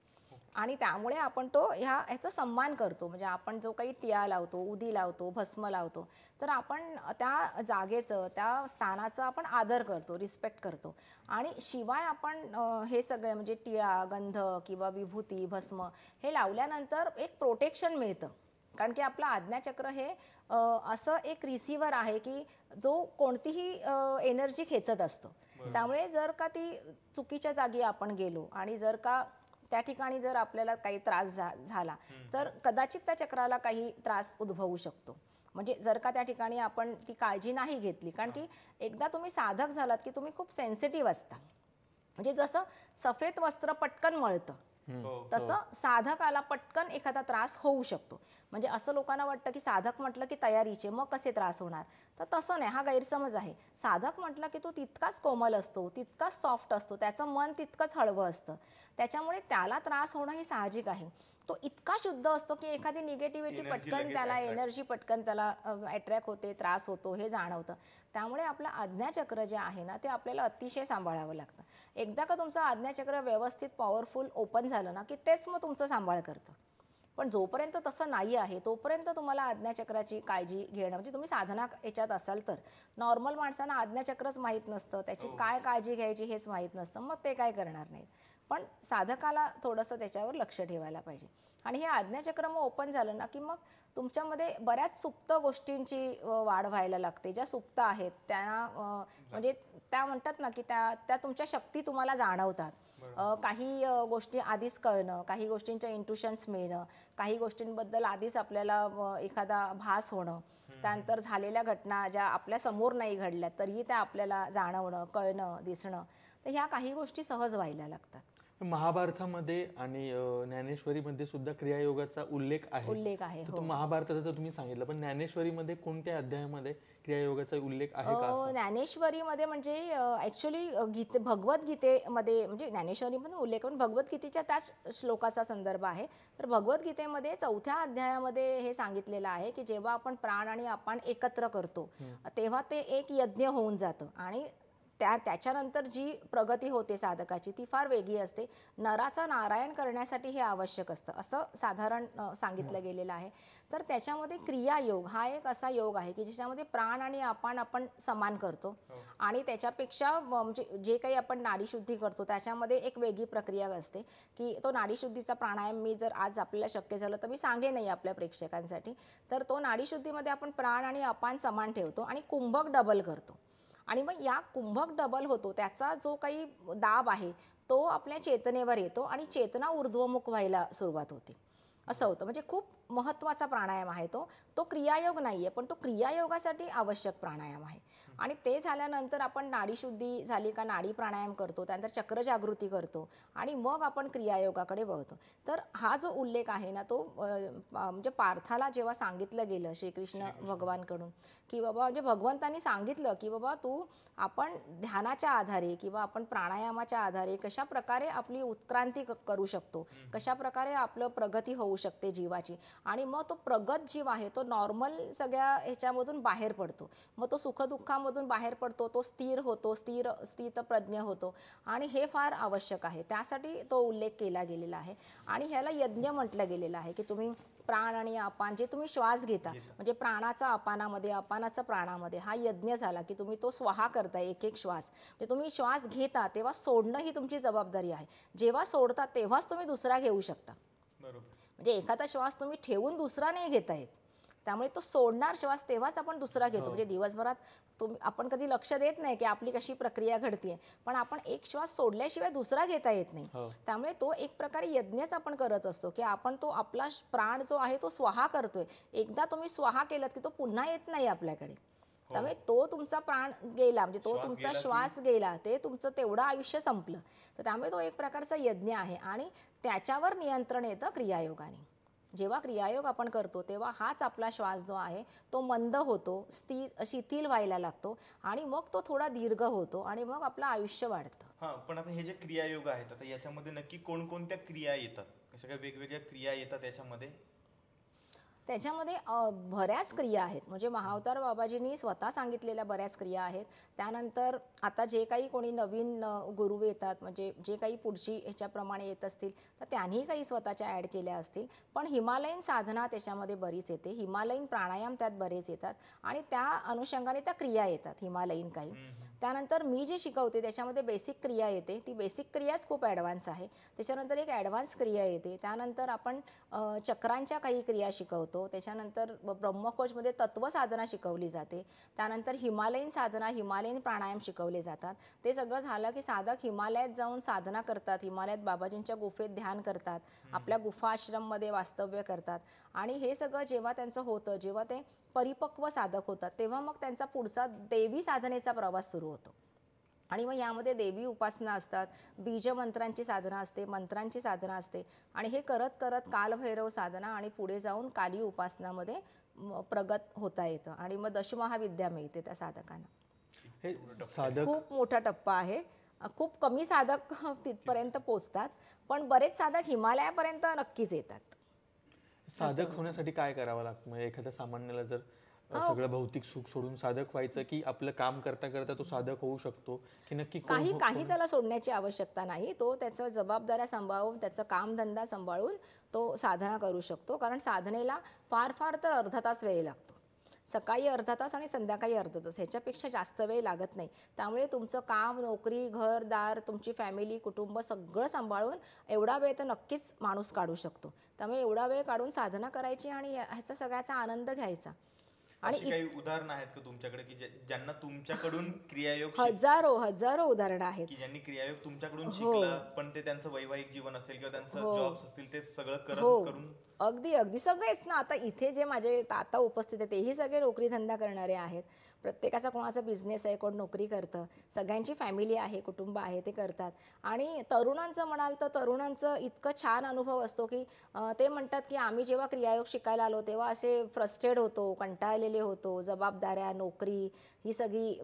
आणि त्यामुळे आपण ह्याचा सन्मान करतो. म्हणजे आपण जो काही टिया लावतो, उदी लावतो, भस्म लावतो, तर आपण त्या जागेचं, त्या स्थानाचा आपण आदर करतो, रिस्पेक्ट करतो. आणि शिवाय आपण हे सगळे म्हणजे टिळा, गंध किंवा विभूती, भस्म हे लावल्यानंतर एक प्रोटेक्शन मिळतं. कारण की आपलं आज्ञाचक्र हे असं एक रिसिव्हर आहे की जो कोणतीही एनर्जी खेचत असतो. त्यामुळे जर का ती चुकीच्या जागी आपण गेलो आणि जर का त्या ठिकाणी जर आपल्याला काही त्रास झाला तर कदाचित त्या चक्राला काही त्रास उद्भवू शकतो. म्हणजे जर का त्या ठिकाणी आपण ती काळजी नाही घेतली, कारण की एकदा तुम्ही साधक झालात की तुम्ही खूप सेन्सिटिव्ह असता. म्हणजे जसं सफेद वस्त्र पटकन मळतं तसं साधकाला पटकन एखादा त्रास होऊ शकतो. म्हणजे असं लोकांना वाटतं की साधक म्हटलं की तयारीचे, मग कसे त्रास होणार, तर तसं नाही, हा गैरसमज आहे. साधक म्हटलं की तो तितकाच कोमल असतो, तितकाच सॉफ्ट असतो, त्याचं मन तितकंच हळवं असतं, त्याच्यामुळे त्याला त्रास होणं ही साहजिक आहे. तो इतका शुद्ध असतो की एखादी निगेटिव्हिटी पटकन त्याला एनर्जी पटकन त्याला अट्रॅक्ट होते, त्रास होतो हे जाणवतं. त्यामुळे आपलं आज्ञाचक्र जे आहे ना ते आपल्याला अतिशय सांभाळावं लागतं. एकदा का तुमचं आज्ञाचक्र व्यवस्थित पॉवरफुल ओपन झालं ना की तेच मग तुमचं सांभाळ करतं. पण जोपर्यंत तसं नाही आहे तोपर्यंत तुम्हाला आज्ञाचक्राची काळजी घेणं, म्हणजे तुम्ही साधना याच्यात असाल तर नॉर्मल माणसांना आज्ञाचक्रच माहीत नसतं, त्याची काय काळजी घ्यायची हेच माहीत नसतं, मग ते काय करणार नाहीत. पण साधकाला थोडंसं त्याच्यावर लक्ष ठेवायला पाहिजे. आणि हे आज्ञाचक्र मग ओपन झालं ना की मग तुमच्यामध्ये बऱ्याच सुप्त गोष्टींची वाढ व्हायला लागते. ज्या सुप्त आहेत त्या म्हणजे त्या म्हणतात ना की त्या तुमच्या शक्ती तुम्हाला जाणवतात. काही गोष्टी आधीच कळणं, काही गोष्टींच्या इंट्युशन्स मिळणं, काही गोष्टींबद्दल आधीच आपल्याला एखादा भास होणं, त्यानंतर झालेल्या घटना ज्या आपल्या समोर नाही घडल्या तरीही त्या आपल्याला जाणवणं, कळणं, दिसणं, तर ह्या काही गोष्टी सहज व्हायला लागतात. महाभारतामध्ये आणि ज्ञानेश्वरीमध्ये सुद्धा क्रियायोगाचा उल्लेख आहे. उल्लेख आहे, तर हो. तो महाभारताचा तुम्ही सांगितलं, पण ज्ञानेश्वरीमध्ये कोणत्या अध्यायामध्ये क्रियायोगाचा उल्लेख आहे का असं? ज्ञानेश्वरीमध्ये म्हणजे ॲक्च्युली भगवद्गीतेमध्ये म्हणजे ज्ञानेश्वरीमध्ये उल्लेख, पण भगवद्गीतेच्या त्याच श्लोकाचा संदर्भ आहे. तर भगवद्गीतेमध्ये 4थ्या अध्यायामध्ये हे सांगितलेलं आहे की जेव्हा आपण प्राण आणि अपान एकत्र करतो तेव्हा ते एक यज्ञ होऊन जातं आणि त्याच्यानंतर जी प्रगती होते साधकाची ती फार वेगळी असते. नराचा नारायण करण्यासाठी हे आवश्यक असतं असं साधारण सांगितलं गेलेलं आहे. तर त्याच्यामध्ये क्रियायोग हा एक असा योग आहे की ज्याच्यामध्ये प्राण आणि अपान आपण समान करतो आणि त्याच्यापेक्षा म्हणजे जे काही आपण नाडीशुद्धी करतो त्याच्यामध्ये एक वेगळी प्रक्रिया असते की तो नाडीशुद्धीचा प्राणायाम मी जर आज आपल्याला शक्य झालं तर मी सांगेनही आपल्या प्रेक्षकांसाठी. तर तो नाडीशुद्धीमध्ये आपण प्राण आणि अपान समान ठेवतो आणि कुंभक डबल करतो आणि मग या कुंभक डबल होतो त्याचा जो काही दाब आहे तो आपल्या चेतनेवर येतो आणि चेतना ऊर्ध्वमुख व्हायला सुरुवात होते. असं होतं. म्हणजे खूप महत्त्वाचा प्राणायाम आहे तो. तो क्रियायोग नाही आहे, पण तो क्रियायोगासाठी आवश्यक प्राणायाम आहे. आणि ते झाल्यानंतर आपण नाडीशुद्धी झाली का नाडी प्राणायाम करतो, त्यानंतर चक्र जागृती करतो आणि मग आपण क्रियायोगाकडे वळतो. तर हा जो उल्लेख आहे ना तो म्हणजे पार्थाला जेव्हा सांगितलं गेलं श्रीकृष्ण भगवानकडून, की बाबा म्हणजे भगवंतांनी सांगितलं की बाबा तू आपण ध्यानाच्या आधारे किंवा आपण प्राणायामाच्या आधारे कशा प्रकारे आपली उत्क्रांती करू शकतो, कशा प्रकारे आपलं प्रगती होऊ शकते जीवाची. आणि मग तो प्रगत जीव आहे तो नॉर्मल सगळ्या ह्याच्यामधून बाहेर पडतो. मग तो सुखदुःखामधून बाहेर पडतो, तो स्थिर होतो, स्थितप्रज्ञ होतो. आणि हे फार आवश्यक आहे. त्यासाठी तो उल्लेख केला गेलेला आहे. आणि ह्याला यज्ञ म्हटलं गेलेलं आहे की तुम्ही प्राण आणि अपान जे तुम्ही श्वास घेता, म्हणजे प्राणाचा अपानामध्ये, अपानाचा प्राणामध्ये, हा यज्ञ झाला की तुम्ही तो स्वाहा करताय एक एक श्वास. म्हणजे तुम्ही श्वास घेता तेव्हा सोडणं ही तुमची जबाबदारी आहे. जेव्हा सोडता तेव्हाच तुम्ही दुसरा घेऊ शकता. बरोबर. म्हणजे एखादा श्वास तुम्ही ठेवून दुसरा नाही घेता येत. त्यामुळे तो सोडणार श्वास तेव्हाच आपण दुसरा घेतो. म्हणजे दिवसभरात आपण कधी लक्ष देत नाही की आपली कशी प्रक्रिया घडते, पण आपण एक श्वास सोडल्याशिवाय दुसरा घेता येत नाही. त्यामुळे तो एक प्रकारे यज्ञच आपण करत असतो की आपण तो आपला प्राण जो आहे तो स्वाहा करतोय. एकदा तुम्ही स्वाहा केलात की तो पुन्हा येत नाही आपल्याकडे. त्यामुळे तो तुमचा प्राण गेला, म्हणजे तो तुमचा श्वास गेला, ते तुमचं तेवढं आयुष्य संपलं. तर त्यामुळे तो एक प्रकारचा यज्ञ आहे आणि त्याच्यावर नियंत्रण येतं क्रियायोगाने. जेव्हा क्रियायोग आपण करतो तेव्हा हाच आपला श्वास जो आहे तो मंद होतो, शिथिल व्हायला लागतो आणि मग तो थोडा दीर्घ होतो आणि मग आपलं आयुष्य वाढतं. हा, पण आता हे जे क्रियायोग आहेत, आता याच्यामध्ये नक्की कोणकोणत्या क्रिया येतात, कशा काही वेगवेगळ्या क्रिया येतात याच्यामध्ये? त्याच्यामध्ये बऱ्याच क्रिया आहेत. म्हणजे महाअवतार बाबाजींनी स्वतः सांगितलेल्या बऱ्याच क्रिया आहेत. त्यानंतर आता जे काही कोणी नवीन गुरु येतात, म्हणजे जे काही पुढची ह्याच्याप्रमाणे येत असतील तर त्यांनी काही स्वतःच्या ॲड केल्या असतील. पण हिमालयन साधना त्याच्यामध्ये बरीच येते, हिमालयन प्राणायाम त्यात बरेच येतात आणि त्या अनुषंगाने त्या क्रिया येतात हिमालयन काही. त्यानंतर मी जे शिकवते त्याच्यामध्ये बेसिक क्रिया येते, ती बेसिक क्रियाच खूप ॲडव्हान्स आहे. त्याच्यानंतर एक ॲडव्हान्स क्रिया येते. त्यानंतर आपण चक्रांच्या काही क्रिया शिकवतो. त्याच्यानंतर ब्रह्मकोशमध्ये तत्वसाधना शिकवली जाते. त्यानंतर हिमालयन साधना, हिमालयन प्राणायाम शिकवले जातात. ते सगळं झालं की साधक हिमालयात जाऊन साधना करतात, हिमालयात बाबाजींच्या गुफेत ध्यान करतात, आपल्या गुफा आश्रममध्ये वास्तव्य करतात. आणि हे सगळं जेव्हा त्यांचं होतं, जेव्हा ते परिपक्व साधक होतात, तेव्हा मग त्यांचा पुढचा देवी साधनेचा प्रवास सुरू होतो. आणि मग यामध्ये देवी उपासना असतात, बीजमंत्रांची साधना असते, मंत्रांची साधना असते आणि हे करत करत कालभैरव साधना आणि पुढे जाऊन काली उपासनामध्ये प्रगत होता येतं आणि मग दशमहाविद्या मिळते त्या साधकांना. हे साधक खूप मोठा टप्पा आहे. खूप कमी साधक तिथपर्यंत पोचतात, पण बरेच साधक हिमालयापर्यंत नक्कीच येतात. साधक होण्यासाठी काय करावं लागतं? म्हणजे एखाद्या सामान्याला जर सगळं भौतिक सुख सोडून साधक व्हायचं, की आपलं काम करता करता तो साधक होऊ शकतो, की नक्की काही त्याला सोडण्याची आवश्यकता नाही. तो त्याचं जबाबदाऱ्या सांभाळून, त्याचं कामधंदा सांभाळून तो साधना करू शकतो. कारण साधनेला फार फार तर अर्धा तास वेळ लागतो. सकाळी अर्धा तास आणि संध्याकाळी अर्धा तास, ह्याच्यापेक्षा जास्त वेळ लागत नाही. त्यामुळे तुमचं काम, नोकरी, घरदार, तुमची फॅमिली, कुटुंब सगळं सांभाळून एवढा वेळ तर नक्कीच माणूस काढू शकतो. त्यामुळे एवढा वेळ काढून साधना करायची आणि ह्याचा सगळ्याचा आनंद घ्यायचा. आणि काही उदाहरणं आहेत का तुमच्याकडे की ज्यांना तुमच्याकडून क्रियायोग हजारो उदाहरणं आहेत की ज्यांनी क्रियायोग तुमच्याकडून शिकला, पण ते त्यांचं वैवाहिक जीवन असेल किंवा त्यांचं जॉब्स असतील ते सगळं करून? अगदी सगळेच ना. आता इथे जे माझे आता उपस्थित आहे तेही सगळे नोकरी धंदा करणारे आहेत. प्रत्येकाचा कोणाचा बिझनेस आहे, कोण नोकरी करतं, सगळ्यांची फॅमिली आहे, कुटुंब आहे, ते करतात. आणि तरुणांचं म्हणाल तर तरुणांचं इतकं छान अनुभव असतो की ते म्हणतात की आम्ही जेव्हा क्रियायोग शिकायला आलो तेव्हा असे फ्रस्ट्रेट होतो, कंटाळलेले होतो, जबाबदाऱ्या, नोकरी, ही सगळी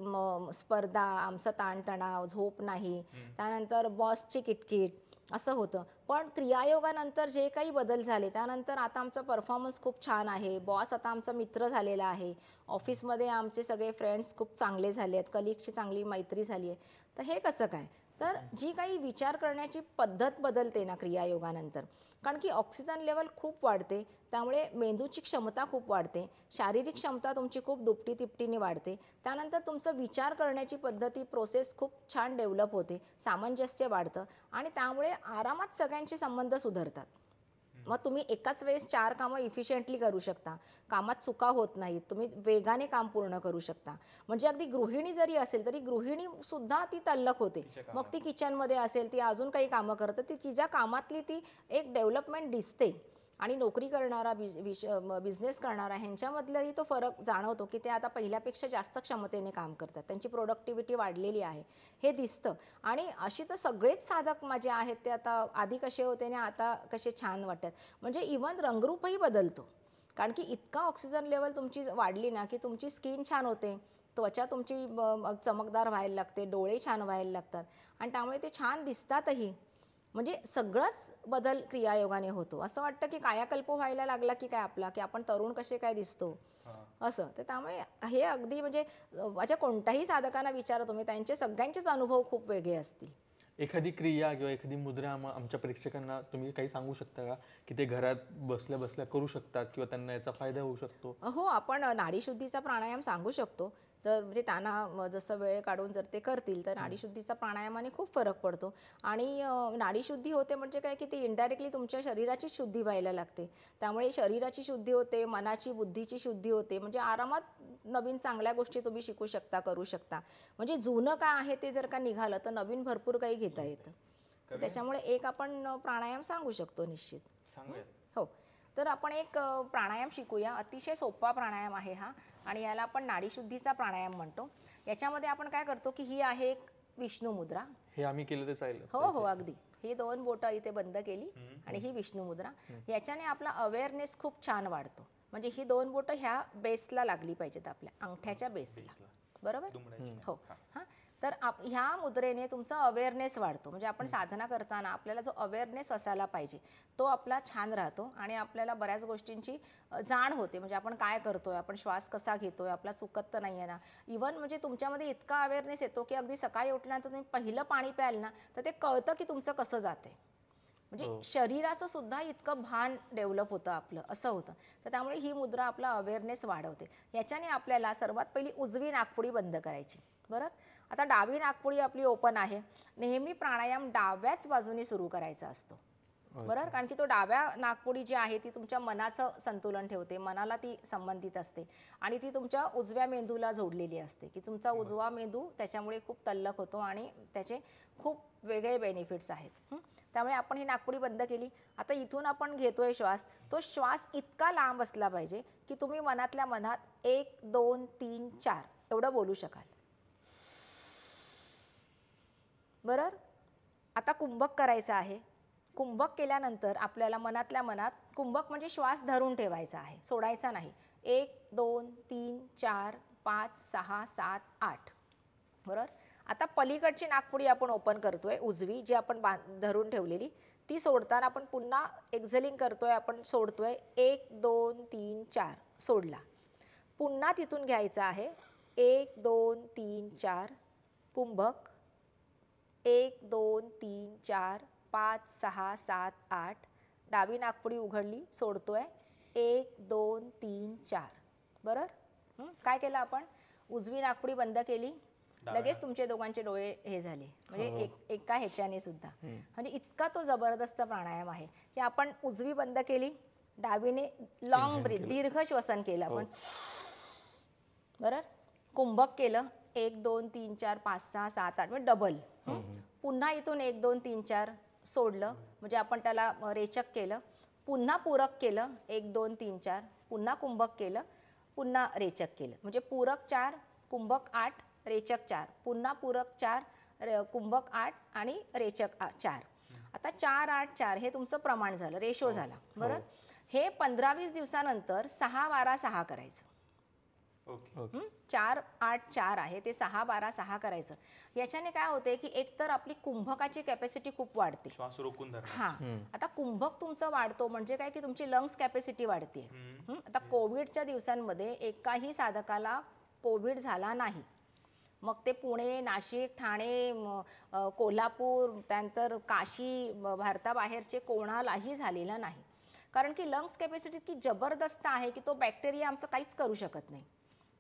स्पर्धा, आमचा ताणतणाव, झोप नाही, त्यानंतर बॉसची किटकिट असं होतं. पण क्रियायोगानंतर जे काही बदल झाले त्यानंतर आता आमचा परफॉर्मन्स खूप छान आहे, बॉस आता आमचा मित्र झालेला आहे, ऑफिसमध्ये आमचे सगळे फ्रेंड्स खूप चांगले झाले आहेत, कलिगची चांगली मैत्री झाली आहे. तर हे कसं काय? तर जी काही विचार करण्याची पद्धत बदलते ना क्रियायोगानंतर, कारण की ऑक्सिजन लेवल खूप वाढते, त्यामुळे मेंदूची क्षमता खूप वाढते, शारीरिक क्षमता तुमची खूप दुपटी तिपटीने वाढते. त्यानंतर तुमचं विचार करण्याची पद्धती, प्रोसेस खूप छान डेव्हलप होते, सामंजस्य वाढतं आणि त्यामुळे आरामात सगळ्यांचे संबंध सुधारतात. मग तुम्ही एकाच वेळेस 4 कामं इफिशियंटली करू शकता, कामात चुका होत नाहीत, तुम्ही वेगाने काम पूर्ण करू शकता. म्हणजे अगदी गृहिणी जरी असेल तरी गृहिणी सुद्धा ती तल्लख होते. मग ती किचनमध्ये असेल, ती अजून काही कामं करत, ती तिच्या कामातली ती एक डेव्हलपमेंट दिसते आणि नोकरी करणारा बिझनेस करणारा ह्यांच्यामधलाही तो फरक जाणवतो की ते आता पहिल्यापेक्षा जास्त क्षमतेने काम करतात, त्यांची प्रोडक्टिव्हिटी वाढलेली आहे हे दिसतं. आणि अशी तर सगळेच साधक माझे आहेत ते आता आधी कसे होते आणि आता कसे छान वाटतात, म्हणजे इवन रंगरूपही बदलतो. कारण की इतका ऑक्सिजन लेवल तुमची वाढली ना की तुमची स्किन छान होते, त्वचा तुमची चमकदार व्हायला लागते, डोळे छान व्हायला लागतात आणि त्यामुळे ते छान दिसतातही. म्हणजे सगळंच बदल क्रियायोगाने होतो. असं वाटतं की कायाकल्प व्हायला लागला की काय आपला, की आपण तरुण कसे काय दिसतो असं. तर त्यामुळे हे अगदी म्हणजे माझ्या कोणत्याही साधकांना विचारा तुम्ही, त्यांचे सगळ्यांचेच अनुभव खूप वेगळे असतील. एखादी क्रिया किंवा एखादी मुद्रा आमच्या प्रेक्षकांना तुम्ही काही सांगू शकता का, की ते घरात बसल्या बसल्या करू शकतात किंवा त्यांना याचा फायदा होऊ शकतो? हो, आपण नाडीशुद्धीचा प्राणायाम सांगू शकतो. तर म्हणजे त्यांना जसं वेळ काढून जर ते करतील तर नाडीशुद्धीचा प्राणायामाने खूप फरक पडतो. आणि नाडीशुद्धी होते म्हणजे काय की ती इनडायरेक्टली तुमच्या शरीराची शुद्धी व्हायला लागते. त्यामुळे शरीराची शुद्धी होते, मनाची बुद्धीची शुद्धी होते. म्हणजे आरामात नवीन चांगल्या गोष्टी तुम्ही शिकू शकता, करू शकता. म्हणजे जुनं काय आहे ते जर का निघालं तर नवीन भरपूर काही घेता येतं. त्याच्यामुळे एक आपण प्राणायाम सांगू शकतो निश्चित. सांगूयात. हो, तर आपण एक प्राणायाम शिकूया. अतिशय सोपा प्राणायाम आहे हा आणि याला आपण नाडीशुद्धीचा प्राणायाम म्हणतो. याच्यामध्ये आपण काय करतो की ही आहे एक विष्णू मुद्रा. हे आम्ही केलं तर चालेल? हो हो, अगदी. ही 2 बोटं इथे बंद केली आणि ही विष्णू मुद्रा. याच्याने आपला अवेअरनेस खूप छान वाढतो. म्हणजे ही 2 बोटं ह्या बेसला लागली पाहिजेत, आपल्या अंगठ्याच्या बेसला. बरोबर? हो. हां, तर ह्या मुद्रेने तुमचा अवेअरनेस वाढतो. म्हणजे आपण साधना करताना आपल्याला जो अवेअरनेस असायला पाहिजे तो आपला छान राहतो आणि आपल्याला बऱ्याच गोष्टींची जाण होते. म्हणजे आपण काय करतोय, आपण श्वास कसा घेतोय, आपला चुकत तर नाही आहे ना. इवन म्हणजे तुमच्यामध्ये इतका अवेअरनेस येतो की अगदी सकाळी उठल्यानंतर तुम्ही पहिलं पाणी प्याल ना तर ते कळतं की तुमचं कसं जाते. म्हणजे शरीराचं सुद्धा इतकं भान डेव्हलप होतं आपलं, असं होतं. तर त्यामुळे ही मुद्रा आपला अवेअरनेस वाढवते. याच्याने आपल्याला सर्वात पहिली उजवी नाकपुडी बंद करायची. बरोबर? आता डावी नाकपुडी आपली ओपन आहे. नेहमी प्राणायाम डाव्याच बाजूने सुरू करायचा असतो. बरोबर? कारण की तो डाव्या नाकपुडी जी आहे ती तुमच्या मनाचं संतुलन ठेवते, मनाला ती संबंधित असते आणि ती तुमच्या उजव्या मेंदूला जोडलेली असते की तुमचा उजवा मेंदू त्याच्यामुळे खूप तल्लख होतो आणि त्याचे खूप वेगळे बेनिफिट्स आहेत. त्यामुळे आपण ही नाकपुडी बंद केली. आता इथून आपण घेतोय श्वास, तो श्वास इतका लांब असला पाहिजे की तुम्ही मनातल्या मनात 1 2 3 4 एवढं बोलू शकाल. बरोबर? आता कुंभक करायचं आहे. कुंभक केल्यानंतर आपल्याला मनातल्या मनात कुंभक म्हणजे श्वास धरून ठेवायचा आहे, सोडायचा नाही. 1 2 3 4 5 6 7 8. बरोबर? आता पलीकडची नाकपुडी आपण ओपन करतोय, उजवी जी आपण धरून ठेवलेली ती सोडताना आपण पुन्हा एक्झेलिंग करतोय, आपण सोडतोय. 1 2 3 4 सोडला. पुन्हा तिथून घ्यायचं आहे. 1 2 3 4 कुंभक. 1 2 3 4 5 6 7 8. डावी नाकपुडी उघडली, सोडतोय. 1 2 3 4. बरोबर? काय केलं आपण? उजवी नाकपुडी बंद केली, लगेच तुमचे दोघांचे डोळे हे झाले. म्हणजे एका ह्याच्याने सुद्धा. म्हणजे इतका तो जबरदस्त प्राणायाम आहे की आपण उजवी बंद केली, डावीने लॉंग ब्रीथ, दीर्घ श्वसन केलं आपण. बरोबर? कुंभक केलं. 1 2 3 4 5 6 7 8 म्हणजे डबल. पुन्हा इथून 1 2 3 4 सोडलं, म्हणजे आपण त्याला रेचक केलं. पुन्हा पूरक केलं. 1 2 3 4. पुन्हा कुंभक केलं, पुन्हा रेचक केलं. म्हणजे पूरक 4, कुंभक 8, रेचक 4, पुन्हा पूरक 4, कुंभक 8 आणि रेचक 4. आता 4 8 4 हे तुमचं प्रमाण झालं, रेशो झाला. बरोबर? हे 15-20 दिवसानंतर 6 12 6 करायचं. 4 8 4 आहे ते 6 12 6 करायचं. याच्याने काय होते की एकतर आपली कुंभकाची कॅपॅसिटी खूप वाढते. श्वास रोखून धरा. हां, आता कुंभक तुमचं वाढतो म्हणजे काय की तुमची लंग्स कॅपॅसिटी वाढते. आता कोविडच्या दिवसांमध्ये एकाही साधकाला कोविड झाला नाही. मग ते पुणे, नाशिक, ठाणे, कोल्हापूर, त्यानंतर काशी, भारताबाहेरचे कोणालाही झालेलं नाही. कारण की लंग्स कॅपॅसिटी इतकी जबरदस्त आहे की तो बॅक्टेरिया आमचं काहीच करू शकत नाही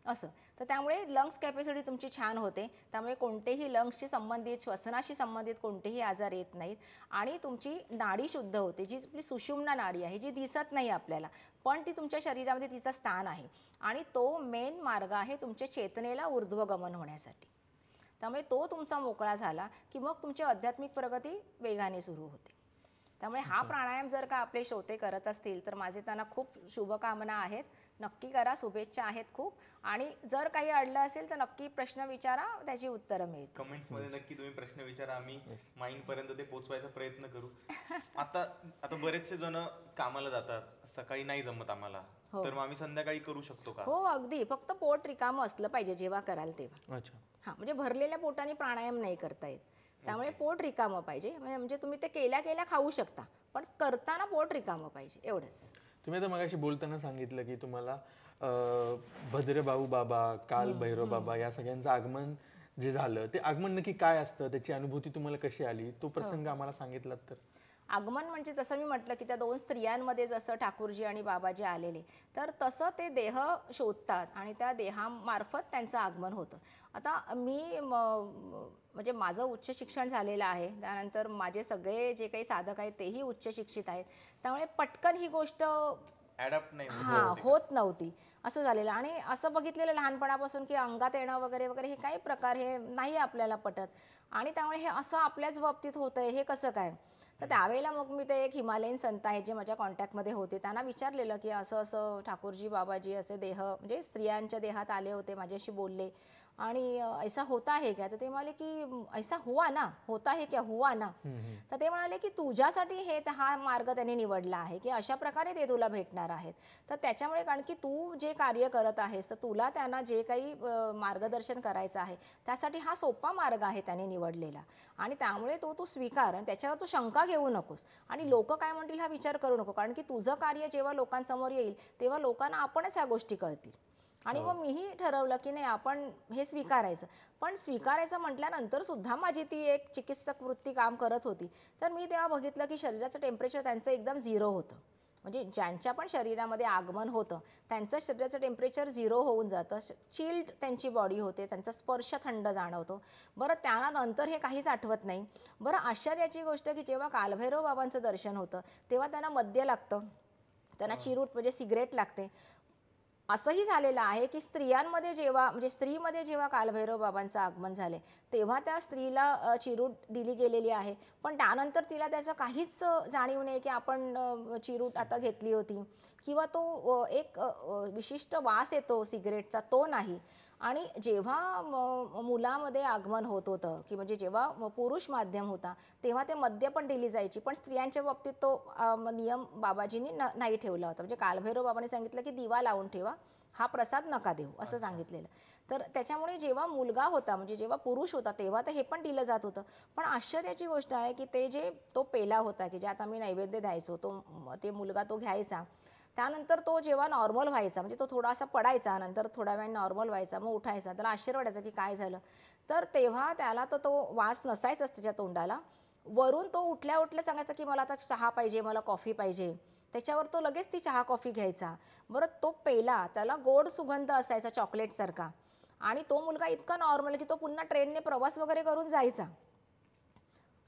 असं. तर त्यामुळे लंग्स कॅपॅसिटी तुमची छान होते. त्यामुळे कोणतेही लंग्सशी संबंधित, श्वसनाशी संबंधित कोणतेही आजार येत नाहीत आणि तुमची नाडी शुद्ध होते. जी आपली सुषुम्ना नाडी आहे, जी दिसत नाही आपल्याला, पण ती तुमच्या शरीरामध्ये तिचं स्थान आहे आणि तो मेन मार्ग आहे तुमच्या चेतनेला ऊर्ध्वगमन होण्यासाठी. त्यामुळे तो तुमचा मोकळा झाला की मग तुमची आध्यात्मिक प्रगती वेगाने सुरू होते. त्यामुळे हा प्राणायाम जर का आपले श्रोते करत असतील तर माझे त्यांना खूप शुभकामना आहेत. नक्की करा, शुभेच्छा आहेत खूप. आणि जर काही अडलं असेल तर नक्की प्रश्न विचारा, त्याची उत्तरं मिळतील. कमेंट्स मध्ये नक्की तुम्ही प्रश्न विचारा, आम्ही माइंड पर्यंत ते पोहोचवायचा प्रयत्न करू. आता आता बरेचसे जण कामाला जातात, सकाळी नाही जमत आम्हाला, तर मग आम्ही संध्याकाळी करू शकतो का? हो अगदी, फक्त पोट रिकामं असलं पाहिजे जेव्हा कराल तेव्हा. अच्छा. हां, म्हणजे भरलेल्या पोटाने प्राणायाम नाही करता येत. त्यामुळे पोट रिकामं पाहिजे. म्हणजे तुम्ही ते केल्या केल्या खाऊ शकता, पण करताना पोट रिकामं पाहिजे, एवढंच. तुम्ही आता मगाशी बोलताना सांगितलं की तुम्हाला भद्रभाऊ बाबा, काल भैरव बाबा या सगळ्यांचं आगमन जे झालं, ते आगमन नक्की काय असतं, त्याची अनुभूती तुम्हाला कशी आली, तो प्रसंग आम्हाला सांगितलात तर. आगमन म्हणजे जसं मी म्हटलं की त्या 2 स्त्रियांमध्ये जसं ठाकूरजी आणि बाबाजी आलेले, तर तसं ते देह शोधतात आणि त्या देहामार्फत त्यांचं आगमन होतं. आता मी म्हणजे माझं उच्च शिक्षण झालेलं आहे, त्यानंतर माझे सगळे जे काही साधक आहेत तेही उच्च शिक्षित आहेत, त्यामुळे पटकन ही गोष्ट ऍडॅप्ट नाही होत. हां, होत नव्हती असं झालेलं. आणि असं बघितलेलं लहानपणापासून की अंगात येणं वगैरे वगैरे हे काही प्रकार हे नाही आपल्याला पटत. आणि त्यामुळे हे असं आपल्याच बाबतीत होतंय, हे कसं काय? तर त्यावेळेला मग मी ते एक हिमालयन संत आहेत जे माझ्या कॉन्टॅक्टमध्ये होते, त्यांना विचारलेलं की असं असं ठाकूरजी बाबाजी असे देह म्हणजे स्त्रियांच्या देहात आले होते, माझ्याशी बोलले आणि ऐसा होता है क्या? तर ते म्हणाले की ऐसा हुआ ना, होता है क्या, हुआ ना. तर ते म्हणाले की तुझ्यासाठी हा मार्ग त्यांनी निवडला आहे की अशा प्रकारे ते तुला भेटणार आहेत. तर त्याच्यामुळे कारण की तू जे कार्य करत आहेस तर तुला त्यांना जे काही मार्गदर्शन करायचं आहे त्यासाठी हा सोपा मार्ग आहे त्याने निवडलेला. आणि त्यामुळे तू स्वीकार आणि त्याच्यावर तू शंका घेऊ नकोस आणि लोक काय म्हणतील हा विचार करू नको. कारण की तुझं कार्य जेव्हा लोकांसमोर येईल तेव्हा लोकांना आपणच ह्या गोष्टी कळतील. आणि मग मीही ठरवलं की नाही, आपण हे स्वीकारायचं. पण स्वीकारायचं म्हटल्यानंतर सुद्धा माझी ती एक चिकित्सक वृत्ती काम करत होती. तर मी तेव्हा बघितलं की शरीराचं टेम्परेचर त्यांचं एकदम 0 होतं. म्हणजे ज्यांच्या पण शरीरामध्ये आगमन होतं त्यांचं शरीराचं टेम्परेचर 0 होऊन जातं, चिल्ड त्यांची बॉडी होते, त्यांचा स्पर्श थंड जाणवतो. बरं, त्यानंतर हे काहीच आठवत नाही. बरं, आश्चर्याची गोष्ट की जेव्हा कालभैरव बाबांचं दर्शन होतं तेव्हा त्यांना मद्य लागतं, त्यांना चिरूट म्हणजे सिगरेट लागते. असंही झालेलं आहे की स्त्रियांमध्ये जेव्हा म्हणजे स्त्रीमध्ये जेव्हा कालभैरव बाबांचं आगमन झाले तेव्हा त्या स्त्रीला चिरूट दिली गेलेली आहे, पण त्यानंतर तिला त्याचं काहीच जाणीव नाही की आपण चिरूट आता घेतली होती किंवा तो एक विशिष्ट वास येतो सिगरेटचा, तो नाही. आणि जेव्हा मुलामध्ये आगमन होत होतं की म्हणजे जेव्हा पुरुष माध्यम होता तेव्हा ते मद्य पण दिली जायची, पण स्त्रियांच्या बाबतीत तो नियम बाबाजींनी नाही ठेवला होता. म्हणजे कालभैरव बाबांनी सांगितलं की दिवा लावून ठेवा, हा प्रसाद नका देऊ असं सांगितलेलं. तर त्याच्यामुळे जेव्हा मुलगा होता म्हणजे जेव्हा पुरुष होता तेव्हा तर हे पण दिलं जात होतं. पण आश्चर्याची गोष्ट आहे की ते जे तो पेला होता की ज्यात आम्ही नैवेद्य द्यायचो, ते मुलगा तो घ्यायचा, त्यानंतर तो जेव्हा नॉर्मल व्हायचा म्हणजे तो थोडासा पडायचा, नंतर थोड्या वेळ नॉर्मल व्हायचा, मग उठायचा, त्याला आश्चर्य वाटायचं की काय झालं. तर तेव्हा त्याला तर तो वास नसायचाच त्याच्या तोंडाला. वरून तो उठल्या उठल्या सांगायचा की मला आता चहा पाहिजे, मला कॉफी पाहिजे. त्याच्यावर तो लगेच ती चहा कॉफी घ्यायचा. बरं, तो पेला त्याला गोड सुगंध असायचा चॉकलेटसारखा. आणि तो मुलगा इतका नॉर्मल की तो पुन्हा ट्रेनने प्रवास वगैरे करून जायचा.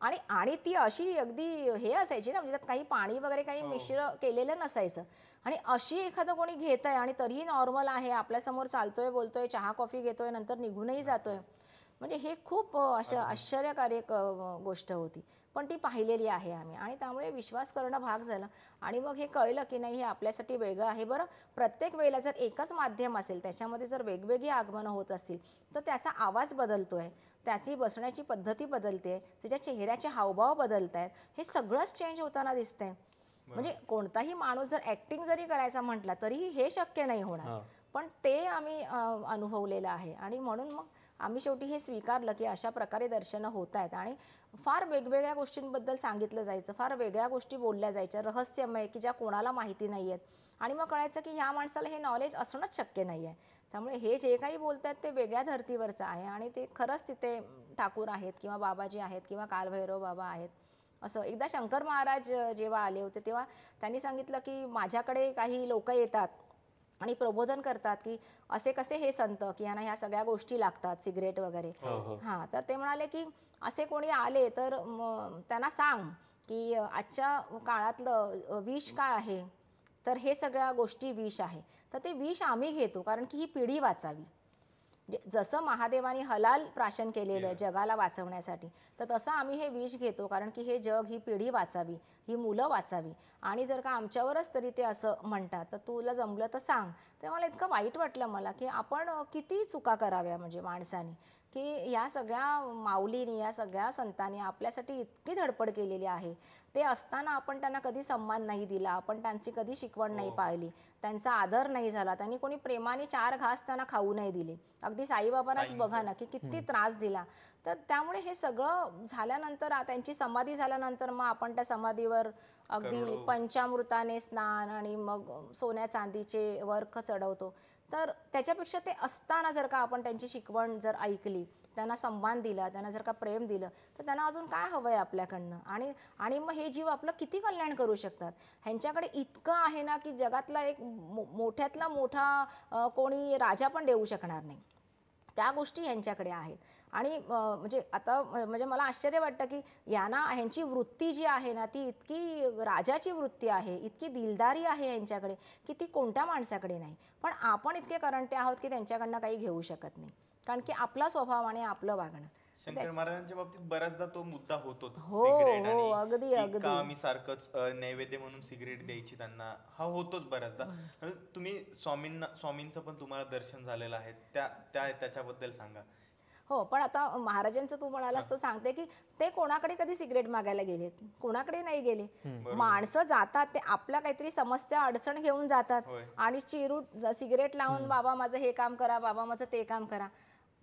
आणि ती अशी अगदी हे असायची ना, म्हणजे त्यात काही पाणी वगैरे काही मिश्र केलेलं नसायचं. आणि अशी एखादं कोणी घेत आहे आणि तरीही नॉर्मल आहे, आपल्यासमोर चालतोय, बोलतोय, चहा कॉफी घेतोय, नंतर निघूनही जातोय, म्हणजे हे खूप असं आश्चर्यकारक गोष्ट होती. पण ती पाहिलेली आहे आम्ही आणि त्यामुळे विश्वास करणं भाग झालं. आणि मग हे कळलं की नाही, हे आपल्यासाठी वेगळं आहे. बरं, प्रत्येक वेळेला जर एकच माध्यम असेल त्याच्यामध्ये जर वेगवेगळी आगमनं होत असतील तर त्याचा आवाज बदलतोय, त्याची बसण्याची पद्धती बदलते, त्याच्या चेहऱ्याचे हावभाव बदलत आहेत, हे सगळंच चेंज होताना दिसतंय. म्हणजे कोणताही माणूस जर ॲक्टिंग जरी करायचा म्हटला तरीही हे शक्य नाही होणार. पण ते आम्ही अनुभवलेलं आहे आणि म्हणून मग आम्ही शेवटी हे स्वीकारलं की अशा प्रकारे दर्शनं होत आहेत. आणि फार वेगवेगळ्या गोष्टींबद्दल सांगितलं जायचं, फार वेगळ्या गोष्टी बोलल्या जायच्या रहस्यमय की ज्या कोणाला माहिती नाही आहेत. आणि मग कळायचं की ह्या माणसाला हे नॉलेज असणंच शक्य नाही आहे. त्यामुळे हे जे काही बोलत आहेत ते वेगळ्या धर्तीवरचं आहे आणि ते खरंच तिथे ठाकूर आहेत किंवा बाबाजी आहेत किंवा कालभैरव बाबा आहेत. असं एकदा शंकर महाराज जेव्हा आले होते तेव्हा त्यांनी सांगितलं की माझ्याकडे काही लोक येतात आणि प्रबोधन करतात की असे कसे हे संत की यांना ह्या सगळ्या गोष्टी लागतात, सिगरेट वगैरे. हां, तर ते म्हणाले की असे कोणी आले तर त्यांना सांग की आजच्या काळातलं विष काय आहे, तर हे सगळ्या गोष्टी विष आहे. तर ते विष आम्ही घेतो कारण की ही पिढी वाचावी. जसं महादेवाने हलाल प्राशन केलेलं जगाला वाचवण्यासाठी, तर तसं आम्ही हे विष घेतो कारण की हे जग, ही पिढी वाचावी. ही मुलं वाचावी. आणि जर का आमच्यावरच तरी ते असं म्हणतात, तर तुला जमलं तर सांग. तर मला इतकं वाईट वाटलं मला, की आपण किती चुका कराव्या म्हणजे माणसाने, की या सगळ्या माऊलींनी, या सगळ्या संतांनी आपल्यासाठी इतकी धडपड केलेली आहे. ते असताना आपण त्यांना कधी सन्मान नाही दिला, आपण त्यांची कधी शिकवण नाही पाळली, त्यांचा आदर नाही झाला, त्यांनी कोणी प्रेमाने 4 घास त्यांना खाऊ नाही दिले. अगदी साईबाबांनाच बघा ना, की किती त्रास दिला. तर त्यामुळे हे सगळं झाल्यानंतर त्यांची समाधी झाल्यानंतर मग आपण त्या समाधीवर अगदी पंचामृताने स्नान आणि मग सोन्या चांदीचे वर्ख चढवतो. तर त्याच्यापेक्षा ते असताना जर का आपण त्यांची शिकवण जर ऐकली, त्यांना सन्मान दिला, त्यांना जर का प्रेम दिलं, तर त्यांना अजून काय हवं आहे आपल्याकडनं. आणि आणि मग हे जीव आपलं किती कल्याण करू शकतात. ह्यांच्याकडे इतकं आहे ना, की जगातला एक मोठ्यातला मोठा कोणी राजा पण देऊ शकणार नाही. त्या गोष्टी ह्यांच्याकडे आहेत. आणि म्हणजे आता म्हणजे मला आश्चर्य वाटतं, की यांना ह्यांची वृत्ती जी आहे ना, ती इतकी राजाची वृत्ती आहे, इतकी दिलदारी आहे ह्यांच्याकडे, की ती कोणत्या माणसाकडे नाही. पण आपण इतके करंटे आहोत, की त्यांच्याकडनं काही घेऊ शकत नाही. कारण की आपला स्वभाव आणि आपलं वागणं. शंकर महाराजांच्या बाबतीत बऱ्याचदा तो मुद्दा होतोच. हो, सिगरेट हो. आणि अगदी, की का अगदी. आम्ही सारखंच नैवेद्य म्हणून सिगरेट द्यायची त्यांना, हा होतोच बऱ्याचदा. तुम्ही स्वामींचं पण तुम्हाला दर्शन झालेलं आहे, त्याच्याबद्दल सांगा. हो, पण आता महाराजांचं तू म्हणालास तर सांगते, की ते कोणाकडे कधी सिगरेट मागायला गेलेत? कोणाकडे नाही गेले. माणसं जातात, ते आपल्या काहीतरी समस्या, अडचण घेऊन जातात होय. आणि चिरूट सिगरेट लावून, बाबा माझं हे काम करा, बाबा माझं ते काम करा.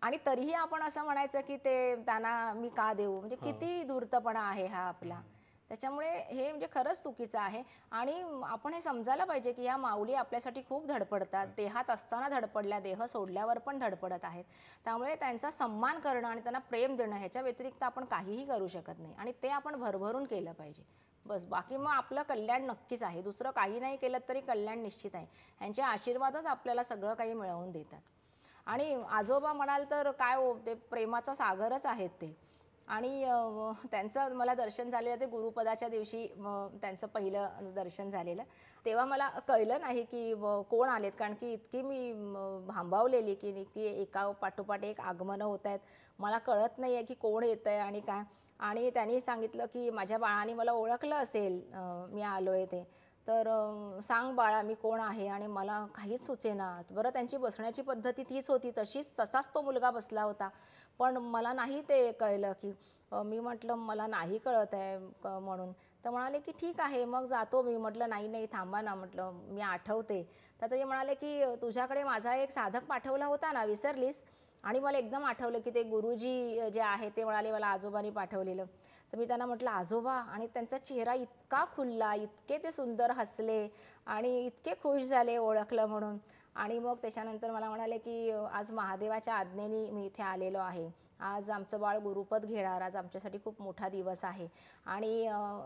आणि तरीही आपण असं म्हणायचं, की ते त्यांना मी का देऊ? म्हणजे किती धूर्तपणा आहे हा आपला. त्याच्यामुळे हे म्हणजे खरंच चुकीचं आहे. आणि आपण हे समजायला पाहिजे, की या माऊली आपल्यासाठी खूप धडपडतात. देहात असताना धडपडल्या, देह सोडल्यावर पण धडपडत आहेत. त्यामुळे त्यांचा सन्मान करणं आणि त्यांना प्रेम देणं ह्याच्या व्यतिरिक्त आपण काहीही करू शकत नाही. आणि ते आपण भरभरून केलं पाहिजे. बस, बाकी मग आपलं कल्याण नक्कीच आहे. दुसरं काही नाही केलं तरी कल्याण निश्चित आहे. ह्यांचे आशीर्वादच आपल्याला सगळं काही मिळवून देतात. आणि आजोबा म्हणाल तर काय हो, ते प्रेमाचा सागरच आहेत ते. आणि त्यांचं मला दर्शन झालेलं ते गुरुपदाच्या दिवशी त्यांचं पहिलं दर्शन झालेलं. तेव्हा मला कळलं नाही, की कोण आलेत. कारण की इतकी मी भांबावलेली, की इतकी एका पाठोपाठ एक आगमनं होत आहेत. मला कळत नाही आहे, की कोण येतं आहे आणि काय. आणि त्यांनी सांगितलं, की माझ्या बाळाने मला ओळखलं असेल, मी आलो आहे ते. तर सांग बाळा मी कोण आहे. आणि मला काहीच सुचेना. बरं, त्यांची बसण्याची पद्धती तीच होती, तसाच तो मुलगा बसला होता. पण मला नाही ते कळलं, की मी म्हटलं मला नाही कळत आहे म्हणून. तर म्हणाले, की ठीक आहे मग जातो मी. म्हटलं नाही नाही थांबा ना, म्हटलं मी आठवते. तर ते म्हणाले, की तुझ्याकडे माझा एक साधक पाठवला होता ना, विसरलीस? आणि मला एकदम आठवलं, की ते गुरुजी जे आहे ते म्हणाले मला आजोबांनी पाठवलेलं. तर मी त्यांना म्हटलं आजोबा. आणि त्यांचा चेहरा इतका खुलला, इतके ते सुंदर हसले आणि इतके खुश झाले ओळखलं म्हणून. आणि मग त्याच्यानंतर मला म्हणाले, की आज महादेवाच्या आज्ञेने मी इथे आलेलो आहे. आज आमचं बाळ गुरुपद घेणार. आज आमच्यासाठी खूप मोठा दिवस आहे. आणि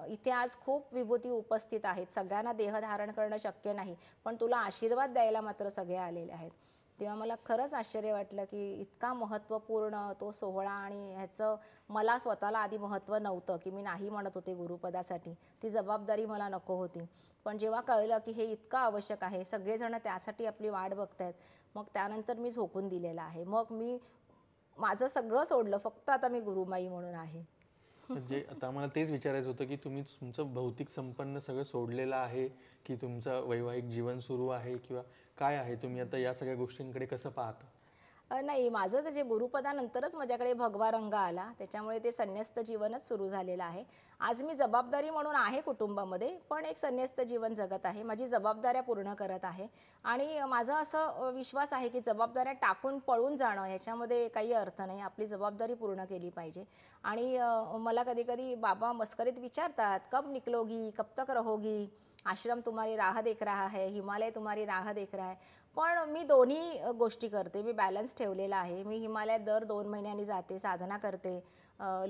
इथे आज खूप विभूती उपस्थित आहेत. सगळ्यांना देह धारण करणं शक्य नाही, पण तुला आशीर्वाद द्यायला मात्र सगळे आलेले आहेत. तेव्हा मला खरंच आश्चर्य वाटलं, की इतका महत्त्वपूर्ण तो सोहळा. आणि ह्याचं मला स्वतःला आधी महत्त्व नव्हतं, की मी नाही म्हणत होते गुरुपदासाठी. ती जबाबदारी मला नको होती. पण जेव्हा कळलं, की हे इतकं आवश्यक आहे, सगळेजण त्यासाठी आपली वाट बघतायत, मग त्यानंतर मी झोकून दिलेलं आहे. मग मी माझं सगळं सोडलं, फक्त आता मी गुरुमाई म्हणून आहे. म्हणजे आता मला तेच विचारायचं होतं, की तुम्ही तुमचं भौतिक संपन्न सगळं सोडलेलं आहे, की तुमचं वैवाहिक जीवन सुरू आहे, किंवा काय आहे? तुम्ही आता या सगळ्या गोष्टींकडे कसं पाहता? नाही, माझं तर जे गुरुपदानंतरच माझ्याकडे भगवा रंग आला. त्याच्यामुळे ते संन्यस्त जीवनच सुरू झालेलं आहे. आज मी जबाबदारी म्हणून आहे कुटुंबामध्ये, पण एक संन्यस्त जीवन जगत आहे. माझी जबाबदाऱ्या पूर्ण करत आहे. आणि माझा असं विश्वास आहे, की जबाबदाऱ्या टाकून पळून जाणं ह्याच्यामध्ये काही अर्थ नाही. आपली जबाबदारी पूर्ण केली पाहिजे. आणि मला कधी-कधी बाबा मस्करीत विचारतात, "कब निकलोगी? कब तक रहोगी? आश्रम तुम्हारी राह देख रहा है, हिमालय तुम्हारी राह देख रहा है." पण मी दोन्ही गोष्टी करते. मी बॅलन्स ठेवलेला आहे. मी हिमालयात दर 2 महिन्यांनी जाते, साधना करते,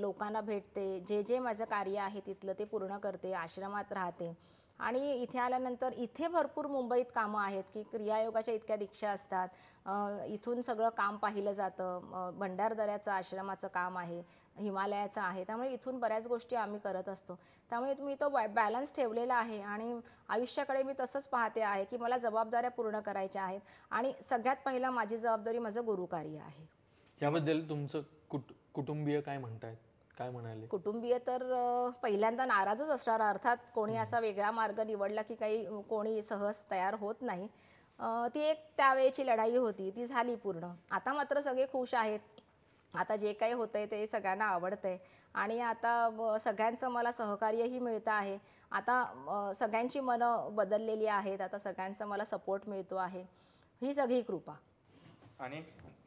लोकांना भेटते. जे माझं कार्य आहे तिथलं ते पूर्ण करते, आश्रमात राहते. आणि इथे आल्यानंतर इथे भरपूर मुंबईत कामं आहेत, की क्रियायोगाच्या इतक्या दीक्षा असतात. इथून सगळं काम पाहिलं जातं. भंडारदऱ्याचं आश्रमाचं काम आहे, हिमालयाचं आहे. त्यामुळे इथून बऱ्याच गोष्टी आम्ही करत असतो. त्यामुळे मी तो बॅलन्स ठेवलेला आहे. आणि आयुष्याकडे मी तसंच पाहते आहे, की मला जबाबदाऱ्या पूर्ण करायच्या आहेत. आणि सगळ्यात पहिला माझी जबाबदारी माझं गुरुकार्य आहे. याबद्दल तुमचं कुटुंबीय काय म्हणतायत? काय म्हणाले? कुटुंबीय तर पहिल्यांदा नाराजच असणार. अर्थात कोणी असा वेगळा मार्ग निवडला की काही कोणी सहज तयार होत नाही. ती एक त्यावेळेची लढाई होती, ती झाली पूर्ण. आता मात्र सगळे खुश आहेत. आता जे काही होतंय ते सगळ्यांना आवडतंय आणि आता सगळ्यांचं मला सहकार्यही मिळतं आहे. आता सगळ्यांची मनं बदललेली आहेत. आता सगळ्यांचा मला सपोर्ट मिळतो आहे. ही सगळी कृपा. आणि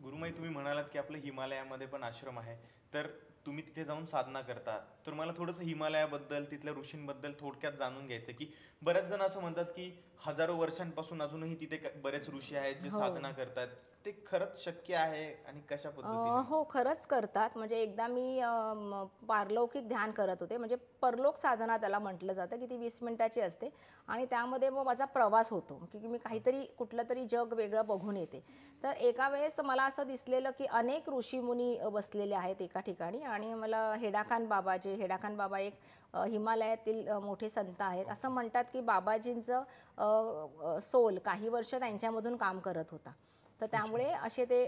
गुरुमाई, तुम्ही म्हणालात की आपलं हिमालयामध्ये पण आश्रम आहे, तर तुम्ही तिथे जाऊन साधना करता. तर मला थोडंसं हिमालयाबद्दल, तिथल्या ऋषींबद्दल थोडक्यात जाणून घ्यायचं, की बऱ्याच जण असं म्हणतात की हजारो वर्षांपासून अजूनही तिथे बरेच ऋषी आहेत जे हो. साधना करतात. ते खरंच शक्य आहे आणि कशा पद्धतीने? हो, खरंच करतात. म्हणजे एकदा मी पारलौकिक ध्यान करत होते. म्हणजे परलोक साधना त्याला म्हटलं जातं, की ती 20 मिनिटाची असते आणि त्यामध्ये मग माझा प्रवास होतो, की मी काहीतरी कुठलं तरी जग वेगळं बघून येते. तर एका वेळेस मला असं दिसलेलं, की अनेक ऋषीमुनी बसलेले आहेत एका ठिकाणी आणि मला हेडाखान बाबा, जे हेडाखान बाबा एक हिमालयातील मोठे संत आहेत. असं म्हणतात, की बाबाजींचं सोल काही वर्ष त्यांच्यामधून काम करत होता. तर त्यामुळे असे ते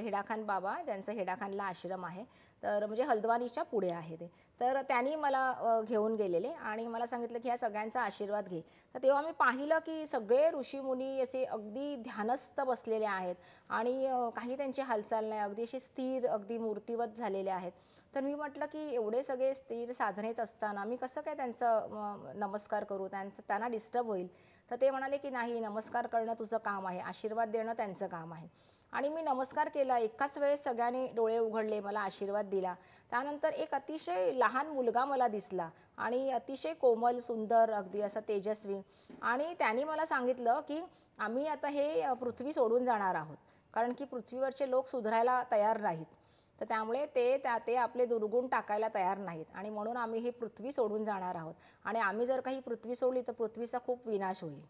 हेडाखान बाबा, ज्यांचं हेडाखानला आश्रम आहे, तर म्हणजे हल्द्वानीच्या पुढे आहे ते. तर त्यांनी मला घेऊन गेलेले आणि मला सांगितलं की ह्या सगळ्यांचा आशीर्वाद घे. तर तेव्हा मी पाहिलं की सगळे ऋषीमुनी असे अगदी ध्यानस्थ बसलेले आहेत आणि काही त्यांची हालचाल नाही, अगदी असे स्थिर, अगदी मूर्तिवत झालेले आहेत. तर मी म्हटलं की एवढे सगळे स्थिर साधनेत असताना मी कसं काय त्यांचं नमस्कार करू, त्यांना डिस्टर्ब होईल. तर ते म्हणाले की नाही, नमस्कार करणं तुझं काम आहे, आशीर्वाद देणं त्यांचं काम आहे. आणि मी नमस्कार केला. एकाच वेळेस सगळ्यांनी डोळे उघडले, मला आशीर्वाद दिला. त्यानंतर एक अतिशय लहान मुलगा मला दिसला आणि अतिशय कोमल, सुंदर, अगदी असा तेजस्वी. आणि त्यांनी मला सांगितलं की आम्ही आता हे पृथ्वी सोडून जाणार आहोत. कारण की पृथ्वीवरचे लोक सुधारायला तयार नाहीत. तर त्यामुळे ते आपले दुर्गुण टाकायला तयार नाहीत आणि म्हणून आम्ही ही पृथ्वी सोडून जाणार आहोत. आणि आम्ही जर काही पृथ्वी सोडली तर पृथ्वीचा खूप विनाश होईल.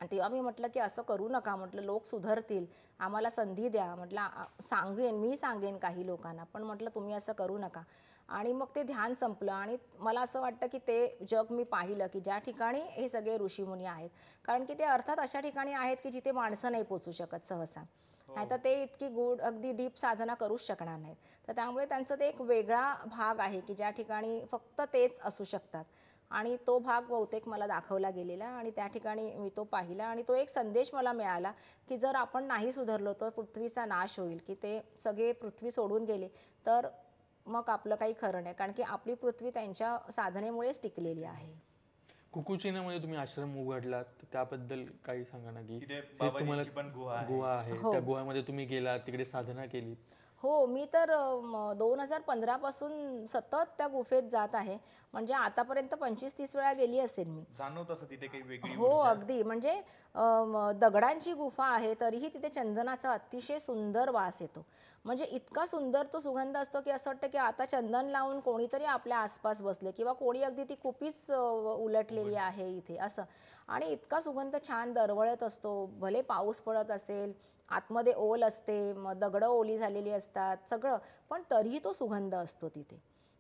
आणि तेव्हा मी म्हटलं की असं करू नका, म्हटलं लोक सुधारतील, आम्हाला संधी द्या, म्हटलं मी सांगेन काही लोकांना, पण म्हटलं तुम्ही असं करू नका. आणि मग ते ध्यान संपलं आणि मला असं वाटतं की ते जग मी पाहिलं की ज्या ठिकाणी हे सगळे ऋषीमुनी आहेत. कारण की ते अर्थात अशा ठिकाणी आहेत की जिथे माणसं नाही पोचू शकत सहसा. नाहीतर ते इतकी गूढ अगदी डीप साधना करूच शकणार नाहीत. तर त्यामुळे त्यांचं ते एक वेगळा भाग आहे की ज्या ठिकाणी फक्त तेच असू शकतात. आणि तो भाग बहुतेक मला दाखवला गेलेला आणि त्या ठिकाणी मी तो पाहिला आणि तो एक संदेश मला मिळाला की जर आपण नाही सुधारलो तर पृथ्वीचा नाश होईल, की ते सगळे पृथ्वी सोडून गेले तर मग आपलं काही खरं नाही. कारण की आपली पृथ्वी त्यांच्या साधनेमुळेच टिकलेली आहे. कुकुचिनामध्ये तुम्ही आश्रम उघडलात, तर त्याबद्दल काही सांगा ना, की तिथे ते तुम्हाला बाबाजींची पण गुहा आहे. गुहा आहे, हो. त्या गुहामध्ये तुम्ही गेलात, तिकडे साधना केली. हो, मी तर 2015 पासून सतत त्या गुफेत जात आहे. म्हणजे आतापर्यंत 25-30 वेळा गेली असेल मी. जाणवत असं तिथे काही वेगळी हो, ऊर्जा? अगदी. म्हणजे दगडांची गुफा आहे, तरीही तिथे चंदनाचा अतिशय सुंदर वास येतो. म्हणजे इतका सुंदर तो सुगंध असतो, की असं वाटतं, की आता चंदन लावून कोणीतरी आपल्या आसपास बसले किंवा कोणी अगदी ती कुपीच उलटलेली आहे इथे असं. आणि इतका सुगंध छान दरवळत असतो. भले पाऊस पडत असेल, आतमध्ये ओल असते, मग दगडं ओली झालेली असतात, सगळं. पण तरीही तो सुगंध असतो तिथे.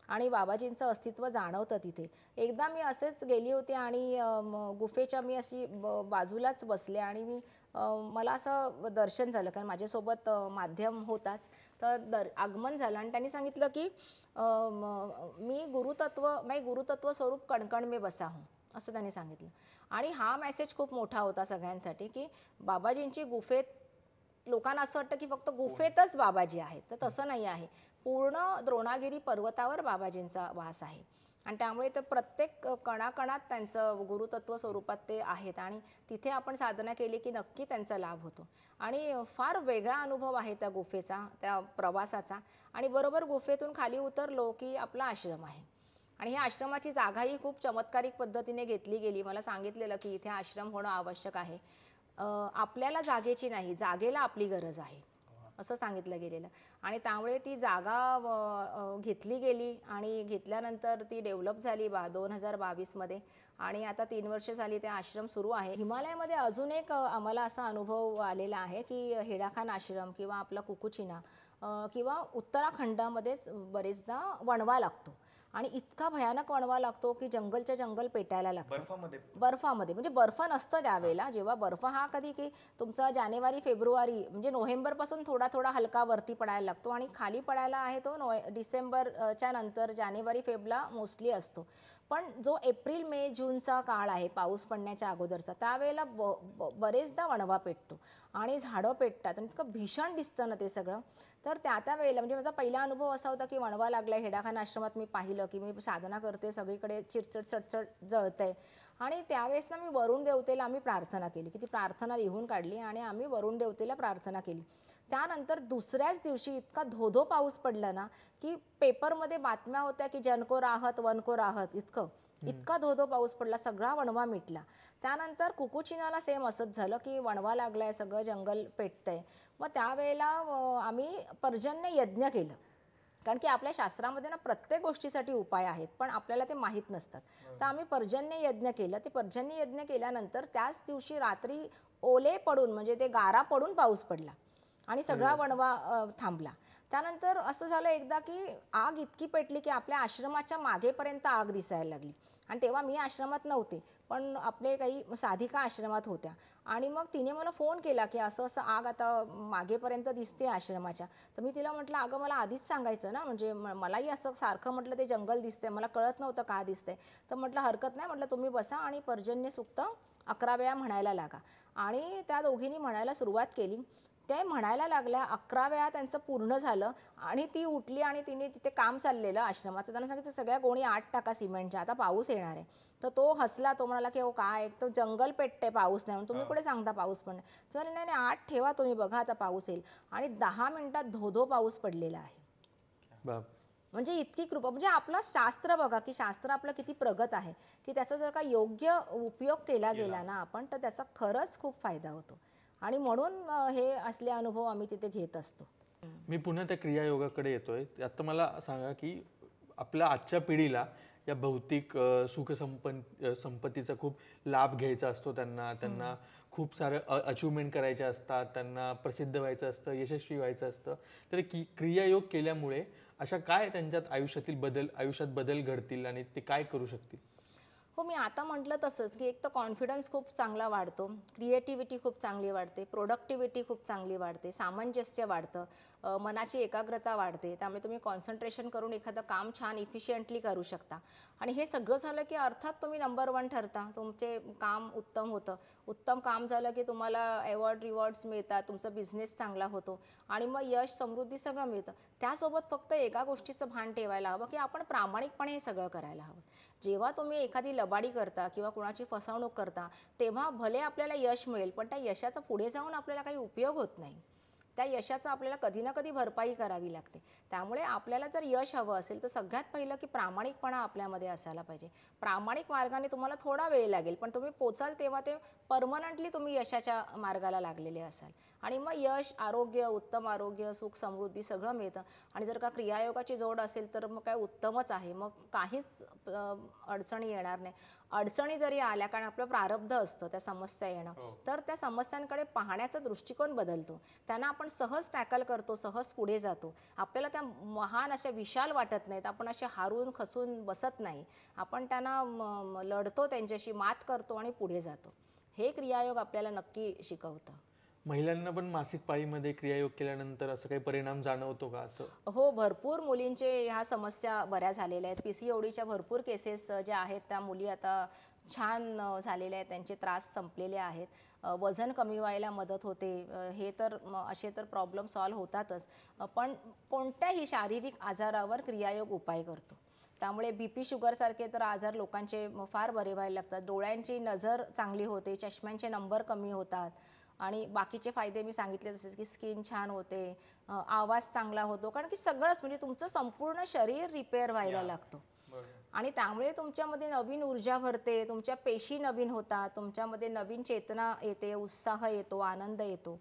आणि बाबाजींचं अस्तित्व जाणवतं तिथे. एकदा मी असेच गेली होती आणि गुफेच्या मी अशी बाजूलाच बसले आणि मला असं दर्शन झालं, कारण माझ्यासोबत माध्यम होताच. तर आगमन झालं आणि त्यांनी सांगितलं की मैं गुरुतत्व स्वरूप कणकण में बसा हूँ, असं त्यांनी सांगितलं. आणि हा मेसेज खूप मोठा होता सगळ्यांसाठी, की बाबाजींची गुफेत लोकांना असं वाटतं की फक्त गुफेतच बाबाजी आहेत, तर तसं नाही आहे. पूर्ण द्रोणागिरी पर्वतावर बाबाजींचा वास आहे आणि त्यामुळे ते प्रत्येक कणाकणात त्यांचं गुरुतत्व स्वरूपात ते आहेत आणि तिथे आपण साधना केली की नक्की त्यांचा लाभ होतो. आणि फार वेगळा अनुभव आहे त्या गुफेचा, त्या प्रवासाचा. आणि बरोबर गुफेतून खाली उतरलो की आपला आश्रम आहे आणि ह्या आश्रमाची जागाही खूप चमत्कारिक पद्धतीने घेतली गेली. मला सांगितलेलं की इथे आश्रम होणं आवश्यक आहे. आपल्याला जागेची नाही, जागेला आपली गरज आहे, असं सांगितलं गेलेलं. आणि त्यामुळे ती जागा घेतली गेली आणि घेतल्यानंतर ती डेव्हलप झाली 2022मध्ये आणि आता 3 वर्ष झाली ते आश्रम सुरू आहे. हिमालयामध्ये अजून एक आम्हाला असा अनुभव आलेला आहे की हेडाखान आश्रम किंवा आपला कुकुचिना किंवा उत्तराखंडामध्येच बरेचदा वणवा लागतो. आणि इतका भयानक वणवा लागतो की जंगलच्या जंगल पेटायला लागतं बर्फामध्ये. म्हणजे बर्फ नसतं त्यावेळेला. जेव्हा बर्फ हा कधी की तुमचा जानेवारी फेब्रुवारी म्हणजे नोव्हेंबरपासून थोडा थोडा हलका वरती पडायला लागतो आणि खाली पडायला आहे तो डिसेंबरच्या नंतर जानेवारी फेबला मोस्टली असतो. पण जो एप्रिल मे जूनचा काळ आहे पाऊस पडण्याच्या अगोदरचा, त्यावेळेला बरेचदा वणवा पेटतो आणि झाडं पेटतात आणि इतकं भीषण दिसतं ना ते सगळं. तर त्या वेळेला म्हणजे माझा पहिला अनुभव असा होता की वणवा लागलाय. हेडाखाना आश्रमात मी पाहिलं की मी साधना करते, सगळीकडे चिरचड चटचड जळतंय आणि त्यावेळेस ना मी वरुण देवतेला आम्ही प्रार्थना केली की ती प्रार्थना लिहून काढली आणि आम्ही वरुण देवतेला प्रार्थना केली. त्यानंतर दुसऱ्याच दिवशी इतका धोधो पाऊस पडला ना की पेपरमध्ये बातम्या होत्या की जनको राहत वनको राहत, इतका धोधो पाऊस पडला, सगळा वणवा मिटला. त्यानंतर कुकुचिनाला सेम असंच झालं की वणवा लागलाय, सगळं जंगल पेटतंय. मग त्यावेळेला आम्ही पर्जन्य यज्ञ केलं. कारण की आपल्या शास्त्रामध्ये ना प्रत्येक गोष्टीसाठी उपाय आहेत पण आपल्याला ते माहीत नसतात. तर आम्ही पर्जन्य यज्ञ केलं. ते पर्जन्य यज्ञ केल्यानंतर त्याच दिवशी रात्री ओले पडून म्हणजे ते गारा पडून पाऊस पडला आणि सगळा वणवा थांबला. त्यानंतर असं झालं एकदा की आग इतकी पेटली की आपल्या आश्रमाच्या मागेपर्यंत आग दिसायला लागली आणि तेव्हा मी आश्रमात नव्हते पण आपले काही साधिका आश्रमात होत्या आणि मग तिने मला फोन केला की असं असं आग आता मागेपर्यंत दिसते आश्रमाच्या. तर मी तिला म्हटलं अगं मला आधीच सांगायचं ना, म्हणजे मलाही असं सारखं म्हटलं ते जंगल दिसतंय, मला कळत नव्हतं का दिसतंय. तर म्हटलं हरकत नाही, म्हटलं तुम्ही बसा आणि पर्जन्य सूक्त 11 वेळा म्हणायला लागा. आणि त्या दोघींनी म्हणायला सुरुवात केली. ते म्हणायला लागल्या, 11 वेळा त्यांचं पूर्ण झालं आणि ती उठली आणि तिने तिथे काम चाललेलं आश्रमाचं. त्यांना सांगितलं सगळ्या गोणी 8 टाका सिमेंटच्या, आता पाऊस येणार आहे. तर तो हसला, तो म्हणाला की हो काय, एक तर जंगल पेटते पाऊस नाही म्हणून तुम्ही कुठे सांगता पाऊस पडणार. तर नाही नाही 8 ठेवा तुम्ही, बघा आता पाऊस येईल. आणि 10 मिनिटात धोधो पाऊस पडलेला आहे. म्हणजे इतकी कृपा. म्हणजे आपलं शास्त्र बघा की शास्त्र आपलं किती प्रगत आहे की त्याचा जर का योग्य उपयोग केला गेला ना आपण, तर त्याचा खरंच खूप फायदा होतो. आणि म्हणून हे असले अनुभव आम्ही तिथे घेत असतो. मी पुन्हा त्या क्रियायोगाकडे येतोय. आता मला सांगा की आपल्या आजच्या पिढीला या भौतिक संपत्तीचा खूप लाभ घ्यायचा असतो. त्यांना खूप सारं अचिव्हमेंट करायचे असतात, त्यांना प्रसिद्ध व्हायचं असतं, यशस्वी व्हायचं असतं. तर क्रियायोग केल्यामुळे अशा काय त्यांच्यात आयुष्यात बदल घडतील आणि ते काय करू शकतील? हो, मी आता म्हटलं तसंच की एक तर कॉन्फिडन्स खूप चांगला वाढतो, क्रिएटिव्हिटी खूप चांगली वाढते, प्रोडक्टिव्हिटी खूप चांगली वाढते, सामंजस्य वाढतं, मनाची एकाग्रता वाढते. त्यामुळे तुम्ही कॉन्सन्ट्रेशन करून एखादं काम छान इफिशियंटली करू शकता. आणि हे सगळं झालं की अर्थात तुम्ही नंबर 1 ठरता, तुमचे काम उत्तम होतं. उत्तम काम झालं की तुम्हाला रिवॉर्ड्स मिळतात, तुमचा बिझनेस चांगला होतो आणि मग यश, समृद्धी सगळं मिळतं. त्यासोबत फक्त एका गोष्टीचं भान ठेवायला हवं की आपण प्रामाणिकपणे हे सगळं करायला हवं. जेव्हा तुम्ही एखादी लबाडी करता किंवा कुणाची फसवणूक करता, तेव्हा भले आपल्याला यश मिळेल, पण त्या यशाचा पुढे जाऊन आपल्याला काही उपयोग होत नाही. त्या यशाचा आपल्याला कधी ना कधी भरपाई करावी लागते. त्यामुळे आपल्याला जर यश हवं असेल तर सगळ्यात पहिलं की प्रामाणिकपणा आपल्यामध्ये असायला पाहिजे. प्रामाणिक मार्गाने तुम्हाला थोडा वेळ लागेल, पण तुम्ही पोचाल तेव्हा ते परमनंटली तुम्ही यशाच्या मार्गाला लागलेले असाल. आणि मग यश, आरोग्य, उत्तम आरोग्य, सुख, समृद्धी सगळं मिळतं. आणि जर का क्रियायोगाची जोड असेल तर मग काय उत्तमच आहे. मग काहीच अडचणी येणार नाही. अडचणी जरी आल्या, कारण आपलं प्रारब्ध असतं त्या समस्या येणं, तर त्या समस्यांकडे पाहण्याचा दृष्टिकोन बदलतो. त्यांना आपण सहज टॅकल करतो, सहज पुढे जातो. आपल्याला त्या महान अशा विशाल वाटत नाहीत. आपण असे हारून खचून बसत नाही. आपण त्यांना लढतो, त्यांच्याशी मात करतो आणि पुढे जातो. हे क्रियायोग आपल्याला नक्की शिकवतं. महिलांना पण मासिक पाळीमध्ये क्रियायोग केल्यानंतर असं काही परिणाम जाणवतो का? असं हो, भरपूर मुलींचे ह्या समस्या बऱ्या झालेल्या आहेत. PCODच्या भरपूर केसेस ज्या आहेत त्या मुली आता छान झालेल्या आहेत, त्यांचे त्रास संपलेले आहेत. वजन कमी व्हायला मदत होते. हे तर असे तर प्रॉब्लेम सॉल्व्ह होतातच. पण कोणत्याही शारीरिक आजारावर क्रियायोग उपाय करतो. त्यामुळे BP, शुगरसारखे तर आजार लोकांचे फार बरे व्हायला लागतात. डोळ्यांची नजर चांगली होते, चष्म्यांचे नंबर कमी होतात आणि बाकीचे फायदे मी सांगितले तसेच की स्किन छान होते, आवाज चांगला होतो. कारण की सगळंच म्हणजे तुमचं संपूर्ण शरीर रिपेअर व्हायला लागतं. आणि त्यामुळे तुमच्यामध्ये नवीन ऊर्जा भरते, तुमच्या पेशी नवीन होतात, तुमच्यामध्ये नवीन चेतना येते, उत्साह येतो, आनंद येतो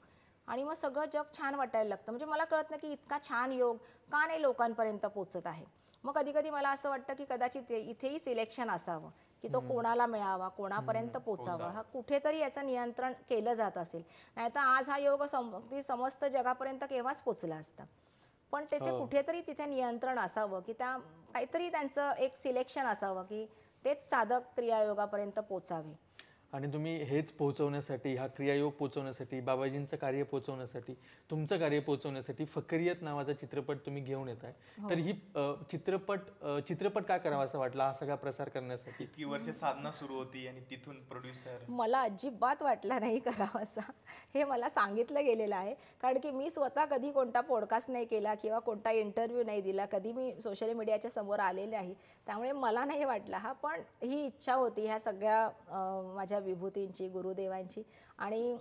आणि मग सगळं जग छान वाटायला लागतं. म्हणजे मला कळत नाही की इतका छान योग का नाही लोकांपर्यंत पोचत आहे. मग कधी कधी मला असं वाटतं की कदाचित इथेही सिलेक्शन असावं की तो कोणाला मिळावा, कोणापर्यंत पोचावा. हा कुठेतरी याचं नियंत्रण केलं जात असेल. नाहीतर आज हा योग समस्त जगापर्यंत केव्हाच पोचला असता. पण तिथे कुठेतरी तिथे नियंत्रण असावं, की त्या काहीतरी त्यांचं एक सिलेक्शन असावं, की तेच साधक क्रियायोगापर्यंत पोचावे. आणि तुम्ही हेच पोहोचवण्यासाठी, हा क्रियायोग पोहोचवण्यासाठी, बाबाजींचं कार्य पोहोचवण्यासाठी, तुमचं कार्य पोहोचवण्यासाठी फकीरियत नावाचा चित्रपट तुम्ही घेऊन येत आहे. तर ही चित्रपट का करावा असं वाटलं हा सगळा प्रसार करण्यासाठी? इतकी वर्ष साधना सुरू होती आणि तिथून प्रोड्युसर. मला अजिबात वाटला नाही करावासा. हे मला सांगितलं गेलेलं आहे. कारण की मी स्वतः कधी कोणता पॉडकास्ट नाही केला किंवा कोणता इंटरव्ह्यू नाही दिला. कधी मी सोशल मीडियाच्या समोर आलेले नाही. त्यामुळे मला नाही वाटला हा. पण ही इच्छा होती ह्या सगळ्या माझ्या विभूतींची, गुरुदेवांची. आणि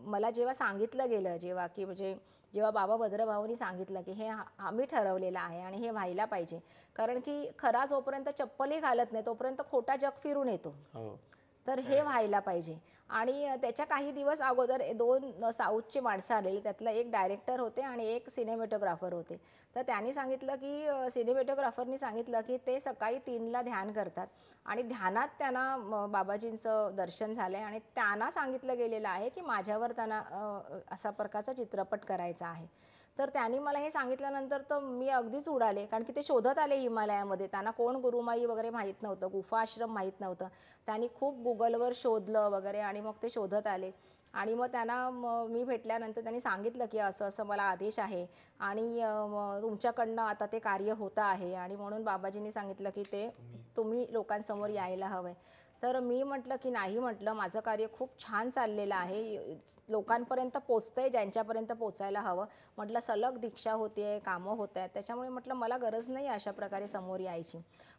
मला जेव्हा सांगितलं गेलं, जेव्हा बाबा भद्रभाऊनी सांगितलं की हे आम्ही ठरवलेलं आहे आणि हे व्हायला पाहिजे. कारण की खरा जोपर्यंत चप्पलही घालत नाही तोपर्यंत खोटा जग फिरून येतो. तर हे व्हायला पाहिजे. आणि त्याच्या काही दिवस अगोदर 2 साऊथची माणसं आलेली, त्यातलं एक डायरेक्टर होते आणि एक सिनेमॅटोग्राफर होते. तर त्यांनी सांगितलं की सिनेमॅटोग्राफरनी सांगितलं की ते सकाळी 3ला ध्यान करतात आणि ध्यानात त्यांना बाबाजींचं दर्शन झालंय आणि त्यांना सांगितलं गेलेलं आहे की माझ्यावर त्यांना असा प्रकारचा चित्रपट करायचा आहे. तर त्यांनी मला हे सांगितल्यानंतर तर मी अगदीच उडाले. कारण की ते शोधत आले हिमालयामध्ये. त्यांना कोण गुरुमाई वगैरे माहीत नव्हतं, गुफा आश्रम माहीत नव्हतं. त्यांनी खूप गुगलवर शोधलं वगैरे आणि मग ते शोधत आले. आणि मग त्यांना मी भेटल्यानंतर त्यांनी सांगितलं की असं असं मला आदेश आहे आणि तुमच्याकडनं आता ते कार्य होतं आहे आणि म्हणून बाबाजींनी सांगितलं की ते तुम्ही लोकांसमोर यायला हवंय. तर मी म्हटलं की नाही, म्हटलं माझं कार्य खूप छान चाललेलं आहे, लोकांपर्यंत पोचतंय ज्यांच्यापर्यंत पोचायला हवं. म्हटलं सलग दीक्षा होते, कामं होत आहेत, त्याच्यामुळे म्हटलं मला गरज नाही अशा प्रकारे समोर यायची.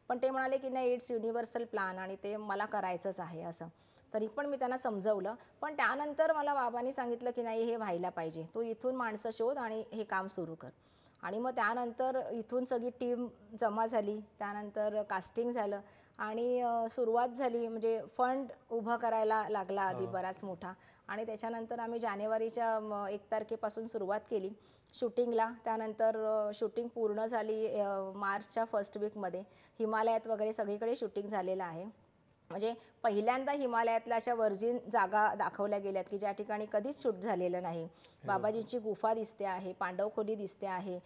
पण ते म्हणाले की नाही, इट्स युनिव्हर्सल प्लॅन आणि ते मला करायचंच आहे असं. तरी पण मी त्यांना समजवलं. पण त्यानंतर मला बाबांनी सांगितलं की नाही, हे व्हायला पाहिजे, तू इथून माणसं शोध आणि हे काम सुरू कर. आणि मग त्यानंतर इथून सगळी टीम जमा झाली. त्यानंतर कास्टिंग झालं आणि सुरुवात झाली. म्हणजे फंड उभा करायला लागला आधी बराच मोठा. आणि त्याच्यानंतर आम्ही जानेवारीच्या 1 तारखेपासून सुरुवात केली शूटिंगला. त्यानंतर शूटिंग पूर्ण झाली मार्चच्या फर्स्ट वीकमध्ये. हिमालयात वगैरे सगळीकडे शूटिंग झालेलं आहे. म्हणजे पहिल्यांदा हिमालयातल्या अशा वर्जिन जागा दाखवल्या गेल्यात की ज्या ठिकाणी कधीच शूट झालेलं नाही. बाबाजींची गुफा दिसते आहे, पांडवखोली दिसते आहे,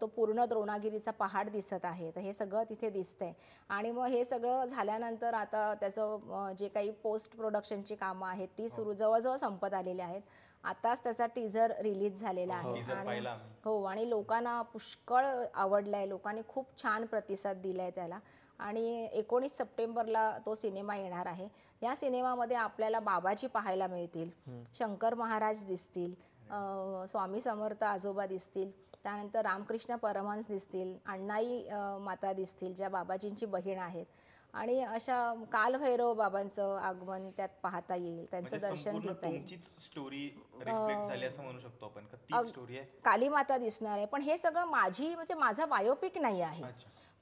तो पूर्ण द्रोणागिरीचा पहाड दिसत आहे. तर हे सगळं तिथे दिसतंय. आणि मग हे सगळं झाल्यानंतर आता त्याचं जे काही पोस्ट प्रोडक्शनची कामं आहेत ती जवळजवळ संपत आलेली आहेत. आताच त्याचा टीझर रिलीज झालेला आहे. आणि आणि लोकांना पुष्कळ आवडलाय, लोकांनी खूप छान प्रतिसाद दिलाय त्याला. आणि 19 सप्टेंबरला तो सिनेमा येणार आहे. या सिनेमामध्ये आपल्याला बाबाजी पाहायला मिळतील, शंकर महाराज दिसतील, स्वामी समर्थ आजोबा दिसतील, त्यानंतर रामकृष्ण परमहंस दिसतील, अण्णाई माता दिसतील ज्या बाबाजींची बहीण आहेत. आणि अशा कालभैरव बाबांचं आगमन त्यात पाहता येईल, त्यांचं दर्शन घेता येईल. स्टोरी रिफ्लेक्ट झाली असं म्हणू शकतो आपण, ती स्टोरी आहे. काली माता दिसणार आहे. पण हे सगळं म्हणजे माझा बायोपिक नाही आहे.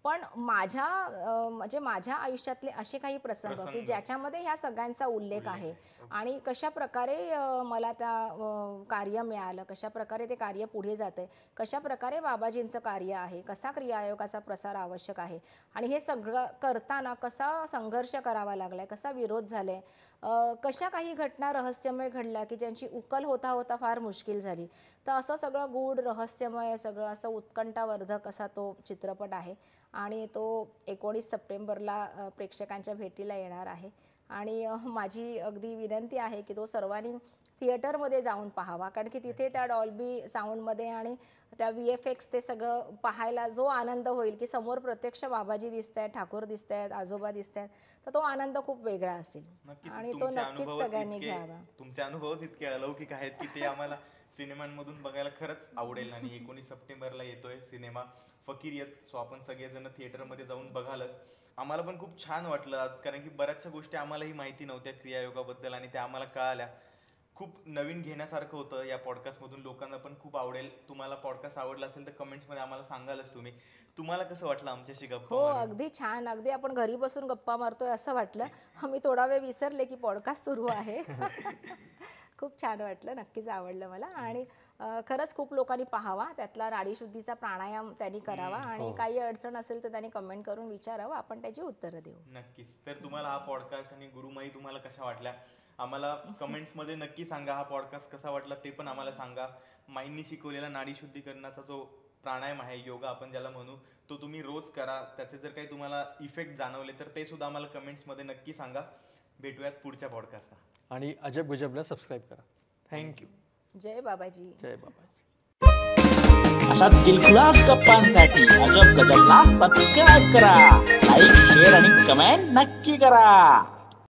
पण माझ्या आयुष्यातले असे काही प्रसंग की ज्याच्यामध्ये ह्या सगळ्यांचा उल्लेख आहे. आणि कशा प्रकारे मला त्या कार्य मिळालं, कशा प्रकारे ते कार्य पुढे जाते, कशा प्रकारे बाबाजींचं कार्य आहे, कसा क्रियायोगाचा प्रसार आवश्यक आहे आणि हे सगळं करताना कसा संघर्ष करावा लागलाय, कसा विरोध झालाय, कशा काही घटना रहस्यमय घडल्या की ज्यांची उकल होता होता फार मुश्किल झाली. तर असं सगळं गूढ रहस्यमय सगळं असं उत्कंठावर्धक असा तो चित्रपट आहे. आणि तो 19 सप्टेंबरला प्रेक्षकांच्या भेटीला येणार आहे. आणि माझी अगदी विनंती आहे की तो सर्वांनी थिएटरमध्ये जाऊन पाहावा. कारण की तिथे त्या डॉल्बी साऊंडमध्ये आणि त्या VFX ते सगळं पाहायला जो आनंद होईल की समोर प्रत्यक्ष बाबाजी दिसत आहेत, ठाकूर दिसत आहेत, आजोबा दिसत आहेत, तर तो आनंद खूप वेगळा असेल. आणि तो नक्कीच सगळ्यांनी घ्यावा. तुमचे अनुभवच इतके अलौकिक आहेत की ते आम्हाला सिनेमांमधून बघायला खरंच आवडेल. आणि 19 सप्टेंबरला येतोय सिनेमा फकीरियत. सो आपण सगळेजण थिएटरमध्ये जाऊन बघालच. आम्हाला पण खूप छान वाटलं आज, कारण की बऱ्याचशा गोष्टी आम्हालाही माहिती नव्हत्या क्रियायोगाबद्दल आणि त्या आम्हाला कळाल्या. खूप नवीन घेण्यासारखं होतं या पॉडकास्टमधून. लोकांना पण खूप आवडेल. तुम्हाला पॉडकास्ट आवडला असेल तर कमेंट्समध्ये आम्हाला सांगालच तुम्ही. तुम्हाला कसं वाटलं आमच्याशी गप्पा हो, मारून? अगदी छान. अगदी आपण घरी बसून गप्पा मारतोय असं वाटलं. मी थोडा वेळ विसरले की पॉडकास्ट सुरू आहे. खूप छान वाटलं, नक्कीच आवडलं मला. आणि खरंच खूप लोकांनी पाहावा. त्यातला नाडीशुद्धीचा प्राणायाम त्यांनी करावा आणि काही अडचण असेल तर त्यांनी कमेंट करून विचारावं, आपण त्याची उत्तरं देऊ. नक्कीच. तर तुम्हाला हा पॉडकास्ट आणि गुरुमाई तुम्हाला कशा वाटल्या आम्हाला कमेंट्समध्ये नक्की सांगा. हा पॉडकास्ट कसा वाटला ते पण आम्हाला सांगा. माईंनी शिकवलेला नाडी शुद्धीकरणाचा जो प्राणायाम आहे, योगा आपण ज्याला म्हणू, तो तुम्ही रोज करा. त्याचे जर काही तुम्हाला इफेक्ट जाणवले तर ते सुद्धा आम्हाला कमेंट्समध्ये नक्की सांगा. भेटूयात पुढच्या पॉडकास्टला. आणि अजब गजबला सबस्क्राईब करा. थँक्यू. जय बाबाजी. जय बाबा. अशा दिलखुलास गप्पांसाठी अजब गजबला सबस्क्राईब करा. लाईक, शेअर आणि कमेंट नक्की करा.